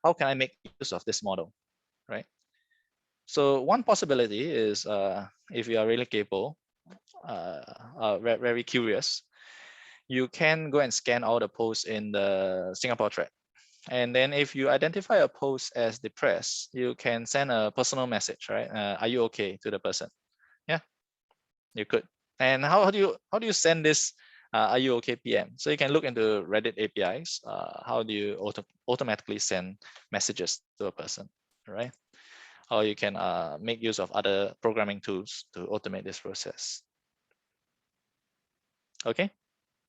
how can I make use of this model, right? So one possibility is if you are really capable, very curious, you can go and scan all the posts in the Singapore thread. And then if you identify a post as depressed, you can send a personal message, right? Are you okay to the person? Yeah, you could. And how do you send this? Are you okay PM? So you can look into Reddit APIs. How do you automatically send messages to a person, right? Or you can make use of other programming tools to automate this process. Okay,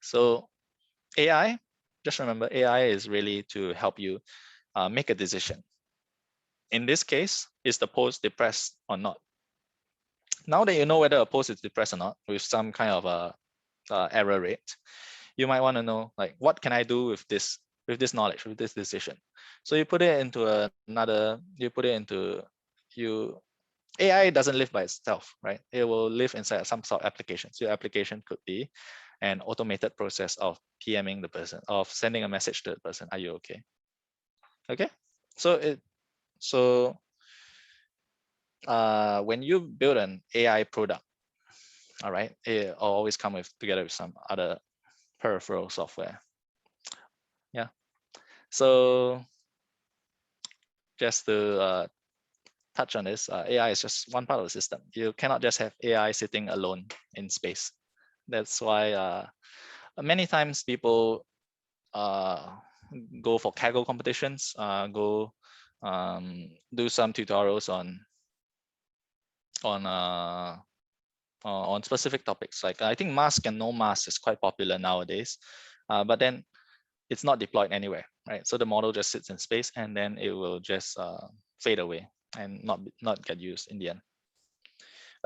so AI, just remember AI is really to help you make a decision. In this case, is the post depressed or not? Now that you know whether a post is depressed or not with some kind of a error rate, you might want to know like what can I do with this knowledge, with this decision. So you put it into another, you put it into you. AI doesn't live by itself, right? It will live inside some sort of application. So your application could be an automated process of PMing the person, of sending a message to the person. Are you okay? Okay. So when you build an AI product, all right, it always come together with some other peripheral software. Yeah. So just to touch on this, AI is just one part of the system. You cannot just have AI sitting alone in space. That's why many times people go for Kaggle competitions, do some tutorials on specific topics. Like I think mask and no mask is quite popular nowadays, but then it's not deployed anywhere, right? So the model just sits in space and then it will just fade away and not get used in the end.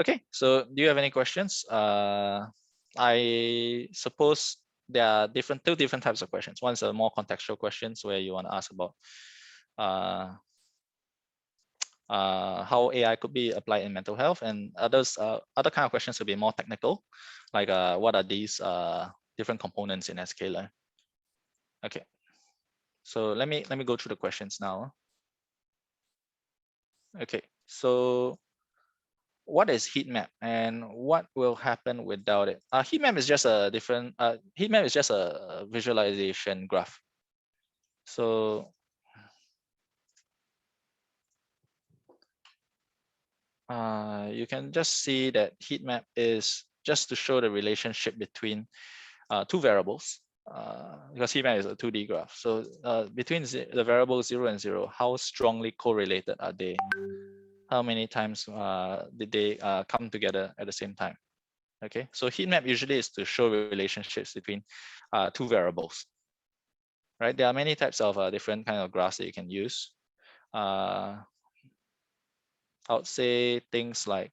Okay, so do you have any questions? I suppose there are two different types of questions. One is a more contextual questions where you want to ask about how AI could be applied in mental health, and other kind of questions will be more technical, like what are these different components in sklearn. Okay, so let me go through the questions now. Okay, so what is heat map and what will happen without it? Heat map is just a different heat map is just a visualization graph. So you can just see that heat map is just to show the relationship between two variables, because heat map is a 2D graph. So between the variables 0 and 0, how strongly correlated are they? How many times did they come together at the same time? Okay, so heat map usually is to show relationships between two variables, right? There are many types of different kind of graphs that you can use. I would say things like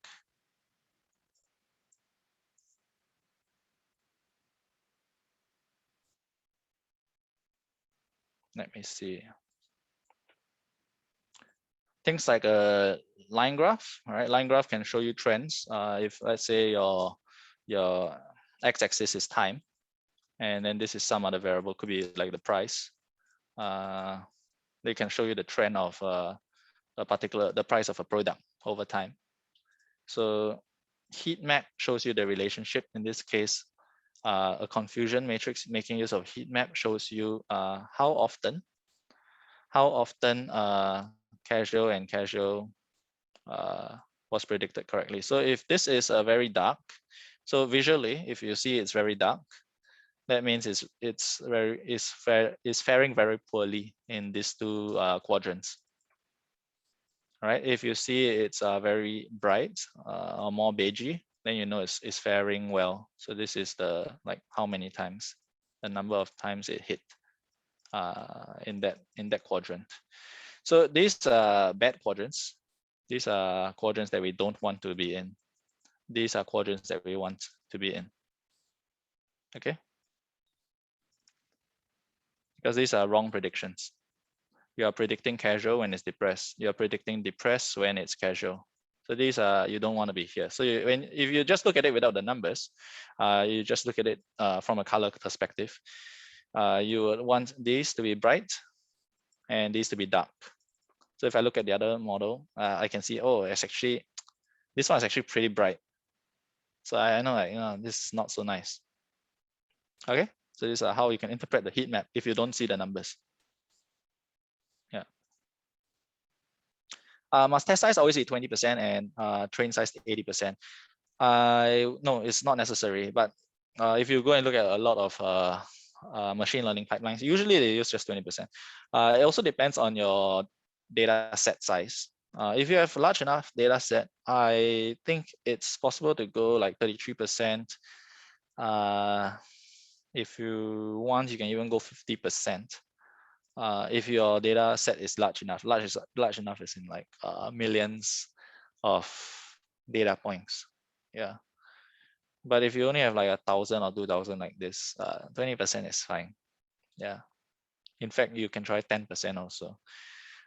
let me see. Things like a line graph, right? Line graph can show you trends. If let's say your x-axis is time, and then this is some other variable, could be like the price. They can show you the trend of the price of a product over time. So heat map shows you the relationship. In this case, a confusion matrix making use of heat map shows you how often casual and casual was predicted correctly. So if this is very dark, so visually, if you see it's very dark, that means it's faring very poorly in these two quadrants. Right? If you see it's very bright or more beigey, then you know it's faring well. So this is the like how many times, the number of times it hit in that quadrant. So these are bad quadrants. These are quadrants that we don't want to be in. These are quadrants that we want to be in. Okay, because these are wrong predictions. You are predicting casual when it's depressed. You are predicting depressed when it's casual. So these are, you don't want to be here. So if you just look at it without the numbers, you just look at it from a color perspective. You would want these to be bright and these to be dark. So if I look at the other model, I can see, oh, it's actually, this one is actually pretty bright. So I know, like, this is not so nice. Okay, so this is how you can interpret the heat map if you don't see the numbers. Yeah. Must test size always be 20% and train size 80%. No, it's not necessary. But if you go and look at a lot of machine learning pipelines, usually they use just 20%. It also depends on your data set size. If you have a large enough data set, I think it's possible to go like 33%. If you want, you can even go 50%. If your data set is large enough. Large enough is in like millions of data points. Yeah. But if you only have like 1,000 or 2,000 like this, 20% is fine. Yeah. In fact, you can try 10% also.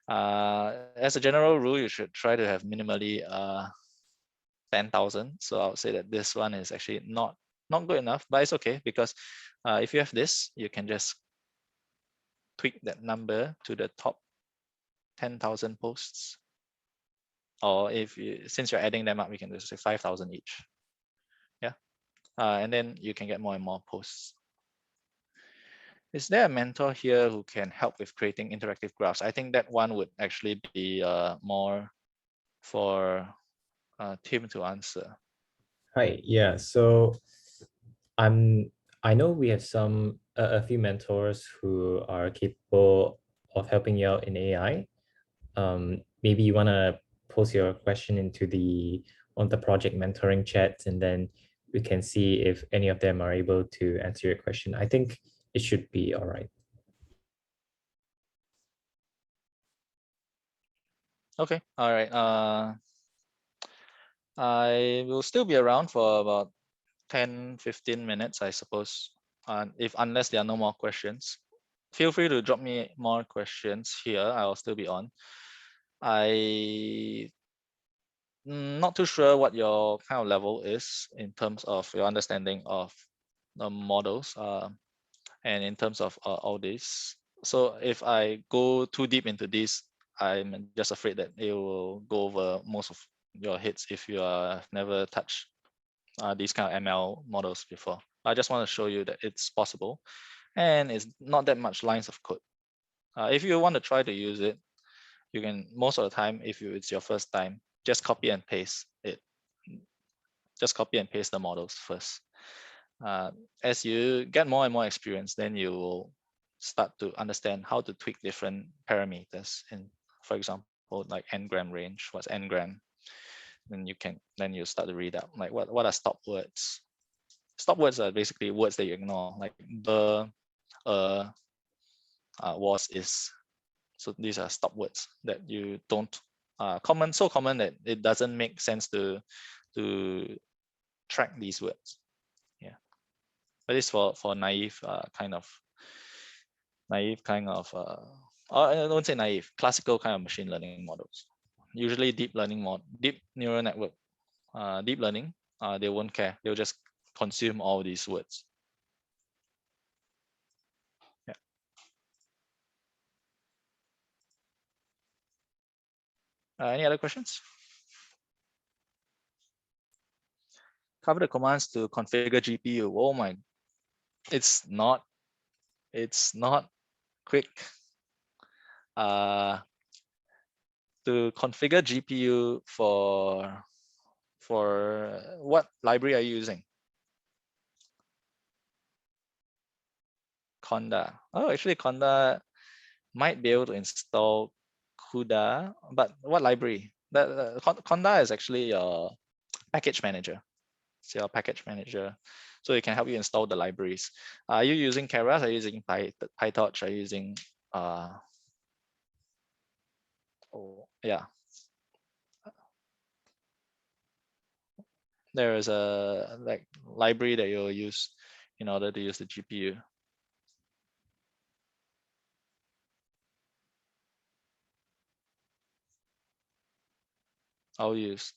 As a general rule, you should try to have minimally 10,000. So I would say that this one is actually not good enough, but it's okay because if you have this, you can just tweak that number to the top 10,000 posts. Or if you, since you're adding them up, we can just say 5,000 each. Yeah. And then you can get more and more posts. Is there a mentor here who can help with creating interactive graphs? I think that one would actually be more for Tim to answer. Hi, yeah. So I know we have a few mentors who are capable of helping you out in AI. Maybe you want to post your question into on the project mentoring chat, and then we can see if any of them are able to answer your question. I think it should be all right. Okay, all right. I will still be around for about 10-15 minutes, I suppose. Unless there are no more questions, feel free to drop me more questions here. I'll still be on. I'm not too sure what your kind of level is in terms of your understanding of the models and in terms of all this. So if I go too deep into this, I'm just afraid that it will go over most of your heads if you have never touched these kind of ML models before. I just want to show you that it's possible and it's not that much lines of code. If you want to try to use it, you can, most of the time, if it's your first time, just copy and paste it. Just copy and paste the models first. As you get more and more experience, then you will start to understand how to tweak different parameters. And for example, like n-gram range, what's n-gram? Then you start to read out like what are stop words. Stop words are basically words that you ignore, like the, was, is. So these are stop words that you don't so common that it doesn't make sense to track these words. Yeah, but it's for naive kind of I don't say naive, classical kind of machine learning models. Usually deep neural network, deep learning, they won't care. They'll just consume all these words. Yeah. Any other questions? Cover the commands to configure GPU. Oh my, it's not quick. To configure GPU for what library are you using? Conda. Oh, actually Conda might be able to install CUDA, but what library? Conda is actually your package manager. It's your package manager. So it can help you install the libraries. Are you using Keras? Are you using PyTorch? Are you using yeah. There is a like library that you'll use in order to use the GPU. I'll use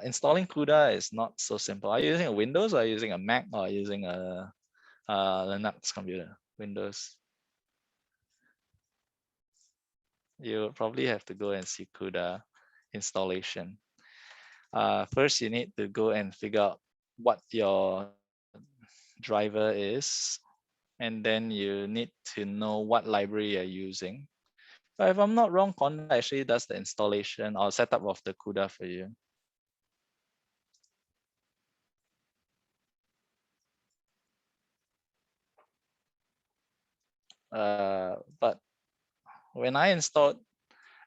installing CUDA is not so simple. Are you using a Windows or are you using a Mac or are you using a Linux computer, Windows, you probably have to go and see CUDA installation. First, you need to go and figure out what your driver is, and then you need to know what library you're using. But if I'm not wrong, Conda actually does the installation or setup of the CUDA for you. But when I installed,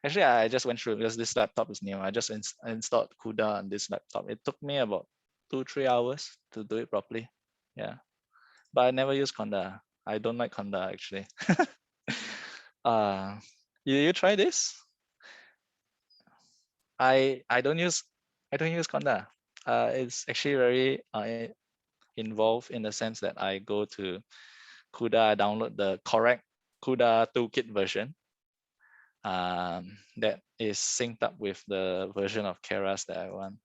actually I just went through because this laptop is new. I just installed CUDA on this laptop. It took me about 2-3 hours to do it properly. Yeah, but I never use Conda. I don't like Conda actually. uh, you try this? I don't use Conda. It's actually very involved in the sense that I go to CUDA, I download the correct CUDA toolkit version that is synced up with the version of Keras that I want.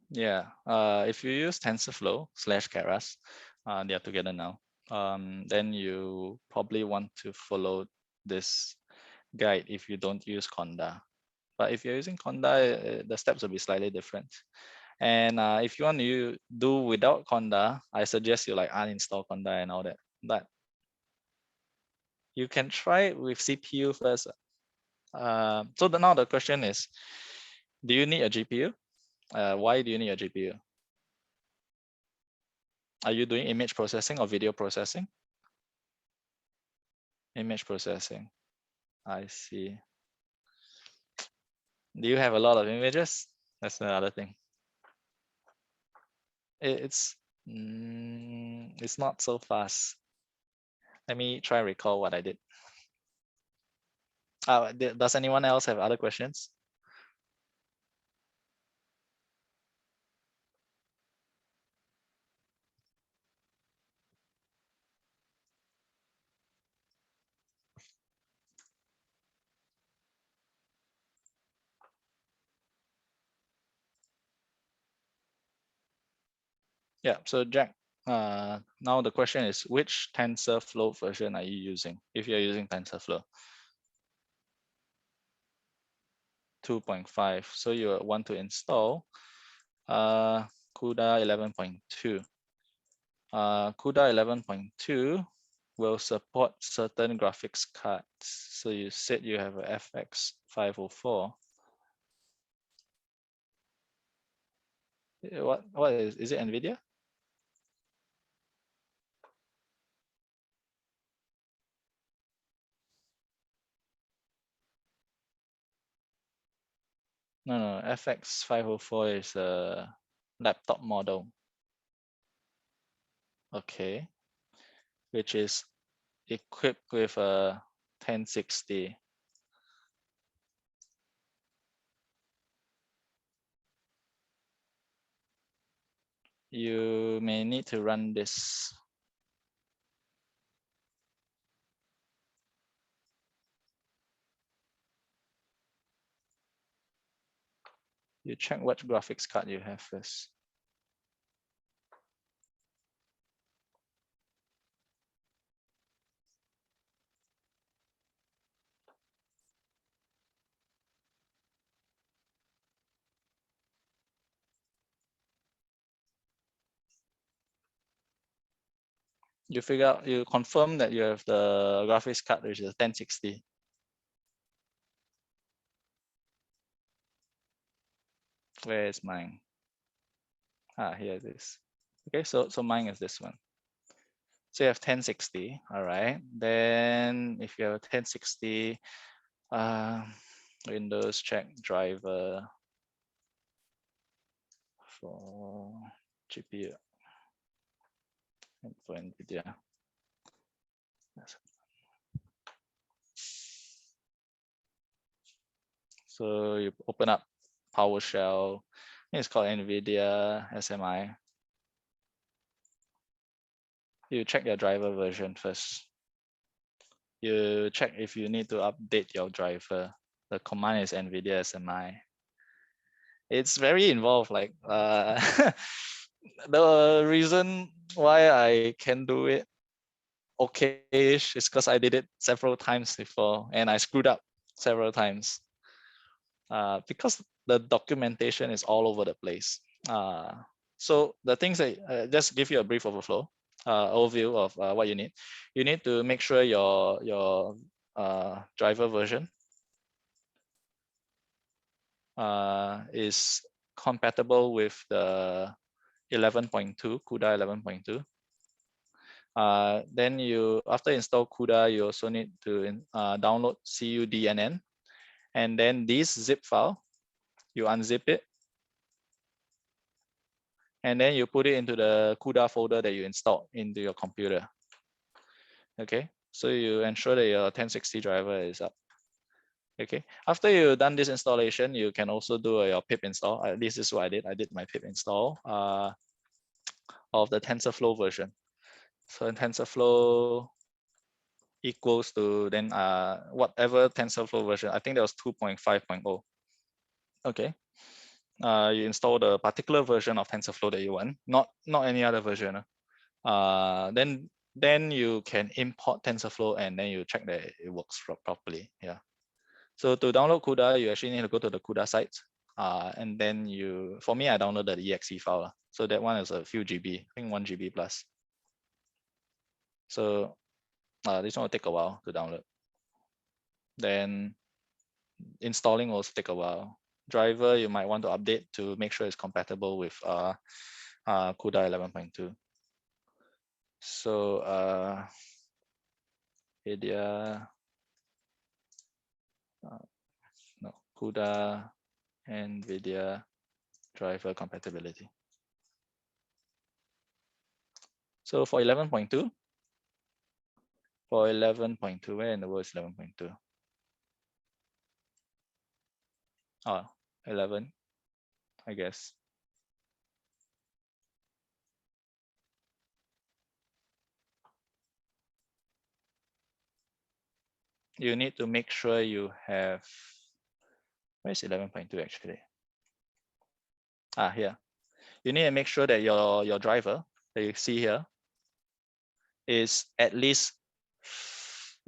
Yeah, if you use TensorFlow / Keras, they are together now. Then you probably want to follow this guide if you don't use Conda. But if you're using Conda, the steps will be slightly different. And if you want to do without Conda, I suggest you like uninstall Conda and all that. But you can try it with CPU first. So now the question is, do you need a GPU? Why do you need a GPU? Are you doing image processing or video processing? Image processing. I see. Do you have a lot of images? That's another thing. It's it's not so fast. Let me try and recall what I did. Does anyone else have other questions? Yeah, so Jack, now the question is, which TensorFlow version are you using? If you're using TensorFlow 2.5, so you want to install CUDA 11.2. CUDA 11.2 will support certain graphics cards. So you said you have a FX 504. What is it NVIDIA? No, FX 504 is a laptop model. Okay, which is equipped with a 1060. You may need to run this. You check what graphics card you have first. You confirm that you have the graphics card, which is a 1060. Where is mine? Here it is. Okay, so mine is this one. So you have 1060, all right. Then if you have a 1060, Windows check driver for GPU. for NVIDIA. So you open up PowerShell. It's called NVIDIA SMI. You check your driver version first. You check if you need to update your driver. The command is NVIDIA SMI. It's very involved. Like the reason why I can do it okay-ish is because I did it several times before and I screwed up several times. Because the documentation is all over the place. So the things that just give you a brief overview of what you need. You need to make sure your driver version is compatible with the 11.2 CUDA 11.2. Then you, after install CUDA, you also need to download CUDNN, and then this zip file, you unzip it, and then you put it into the CUDA folder that you installed into your computer. Okay, so you ensure that your 1060 driver is up. Okay, after you've done this installation, you can also do your pip install. This is what I did. I did my pip install of the TensorFlow version. So in TensorFlow equals to then whatever TensorFlow version. I think that was 2.5.0. Okay, you install the particular version of TensorFlow that you want, not any other version. Then you can import TensorFlow and then you check that it works properly. Yeah. So to download CUDA, you actually need to go to the CUDA site. And then for me, I downloaded the exe file. So that one is a few GB, I think 1 GB plus. So this one will take a while to download. Then installing will also take a while. Driver, you might want to update to make sure it's compatible with CUDA 11.2. So NVIDIA, no, CUDA NVIDIA driver compatibility. So for 11.2, where in the world is 11.2? Oh, 11, I guess. You need to make sure you have, where's 11.2 actually? Here. You need to make sure that your driver that you see here is at least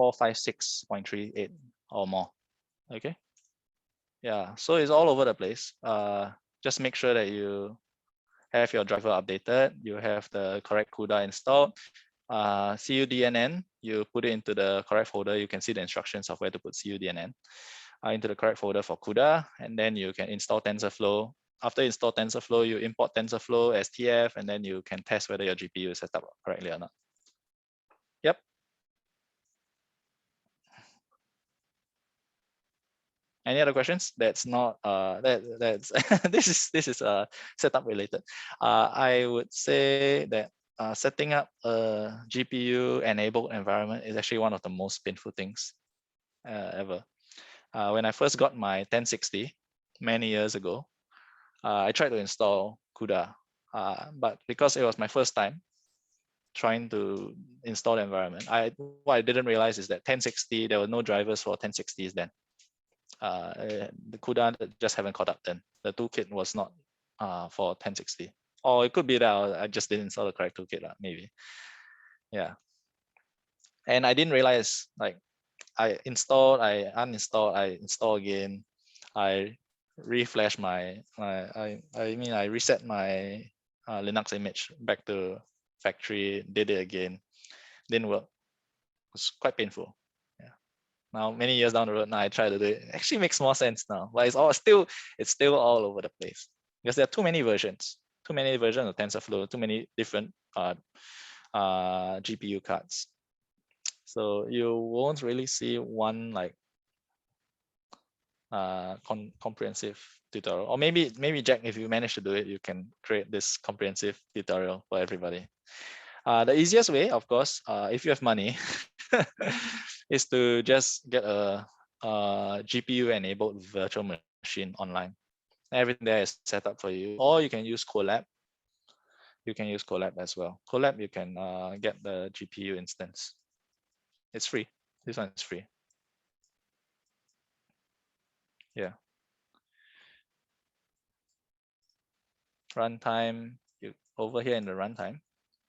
456.38 or more. Okay. Yeah, so it's all over the place. Just make sure that you have your driver updated, you have the correct CUDA installed. CUDNN, you put it into the correct folder. You can see the instructions of where to put CUDNN into the correct folder for CUDA, and then you can install TensorFlow. After you install TensorFlow, you import TensorFlow as TF, and then you can test whether your GPU is set up correctly or not. Yep. Any other questions? That's not that's this is setup related. I would say that setting up a GPU enabled environment is actually one of the most painful things ever. When I first got my 1060 many years ago, I tried to install CUDA, but because it was my first time trying to install the environment, what I didn't realize is that 1060, there were no drivers for 1060s then. The CUDA just haven't caught up then. The toolkit was not for 1060. Or it could be that I just didn't install the correct toolkit, maybe. Yeah. And I didn't realize, like, I installed, I uninstalled, I install again. I reflash I reset my Linux image back to factory, did it again, didn't work. It was quite painful. Yeah. Now many years down the road, now I try to do it. It actually makes more sense now, but it's still all over the place because there are too many versions of TensorFlow, too many different GPU cards. So you won't really see one like comprehensive tutorial, or maybe Jack, if you manage to do it, you can create this comprehensive tutorial for everybody. The easiest way, of course, if you have money, is to just get a GPU-enabled virtual machine online. Everything there is set up for you, or you can use Colab. You can use Colab as well. Colab, you can get the GPU instance. It's free. This one is free. Yeah. Runtime. You over here in the runtime,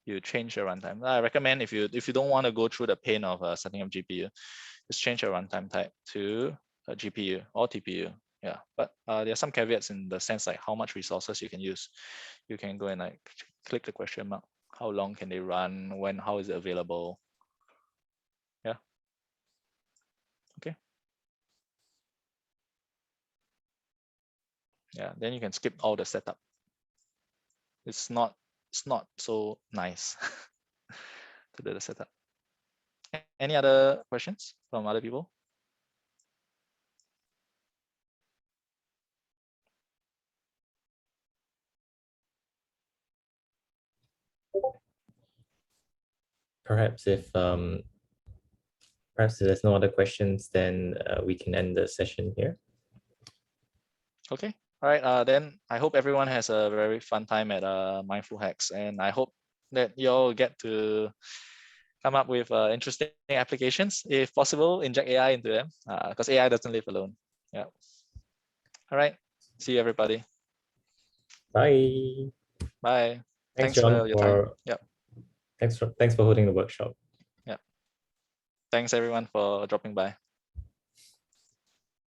you change your runtime. I recommend if you don't want to go through the pain of setting up GPU, just change your runtime type to a GPU or TPU. Yeah, but there are some caveats in the sense like how much resources you can use. You can go and like click the question mark. How long can they run? When? How is it available? Yeah. Okay. Yeah. Then you can skip all the setup. It's not so nice to do the setup. Any other questions from other people? Perhaps if there's no other questions, then we can end the session here. Okay. All right. Then I hope everyone has a very fun time at MindfulHacks, and I hope that you all get to come up with interesting applications. If possible, inject AI into them, because AI doesn't live alone. Yeah. All right. See you, everybody. Bye. Bye. Thanks, Thanks John, for your time. for Yeah. thanks for holding the workshop. Yeah. Thanks everyone for dropping by.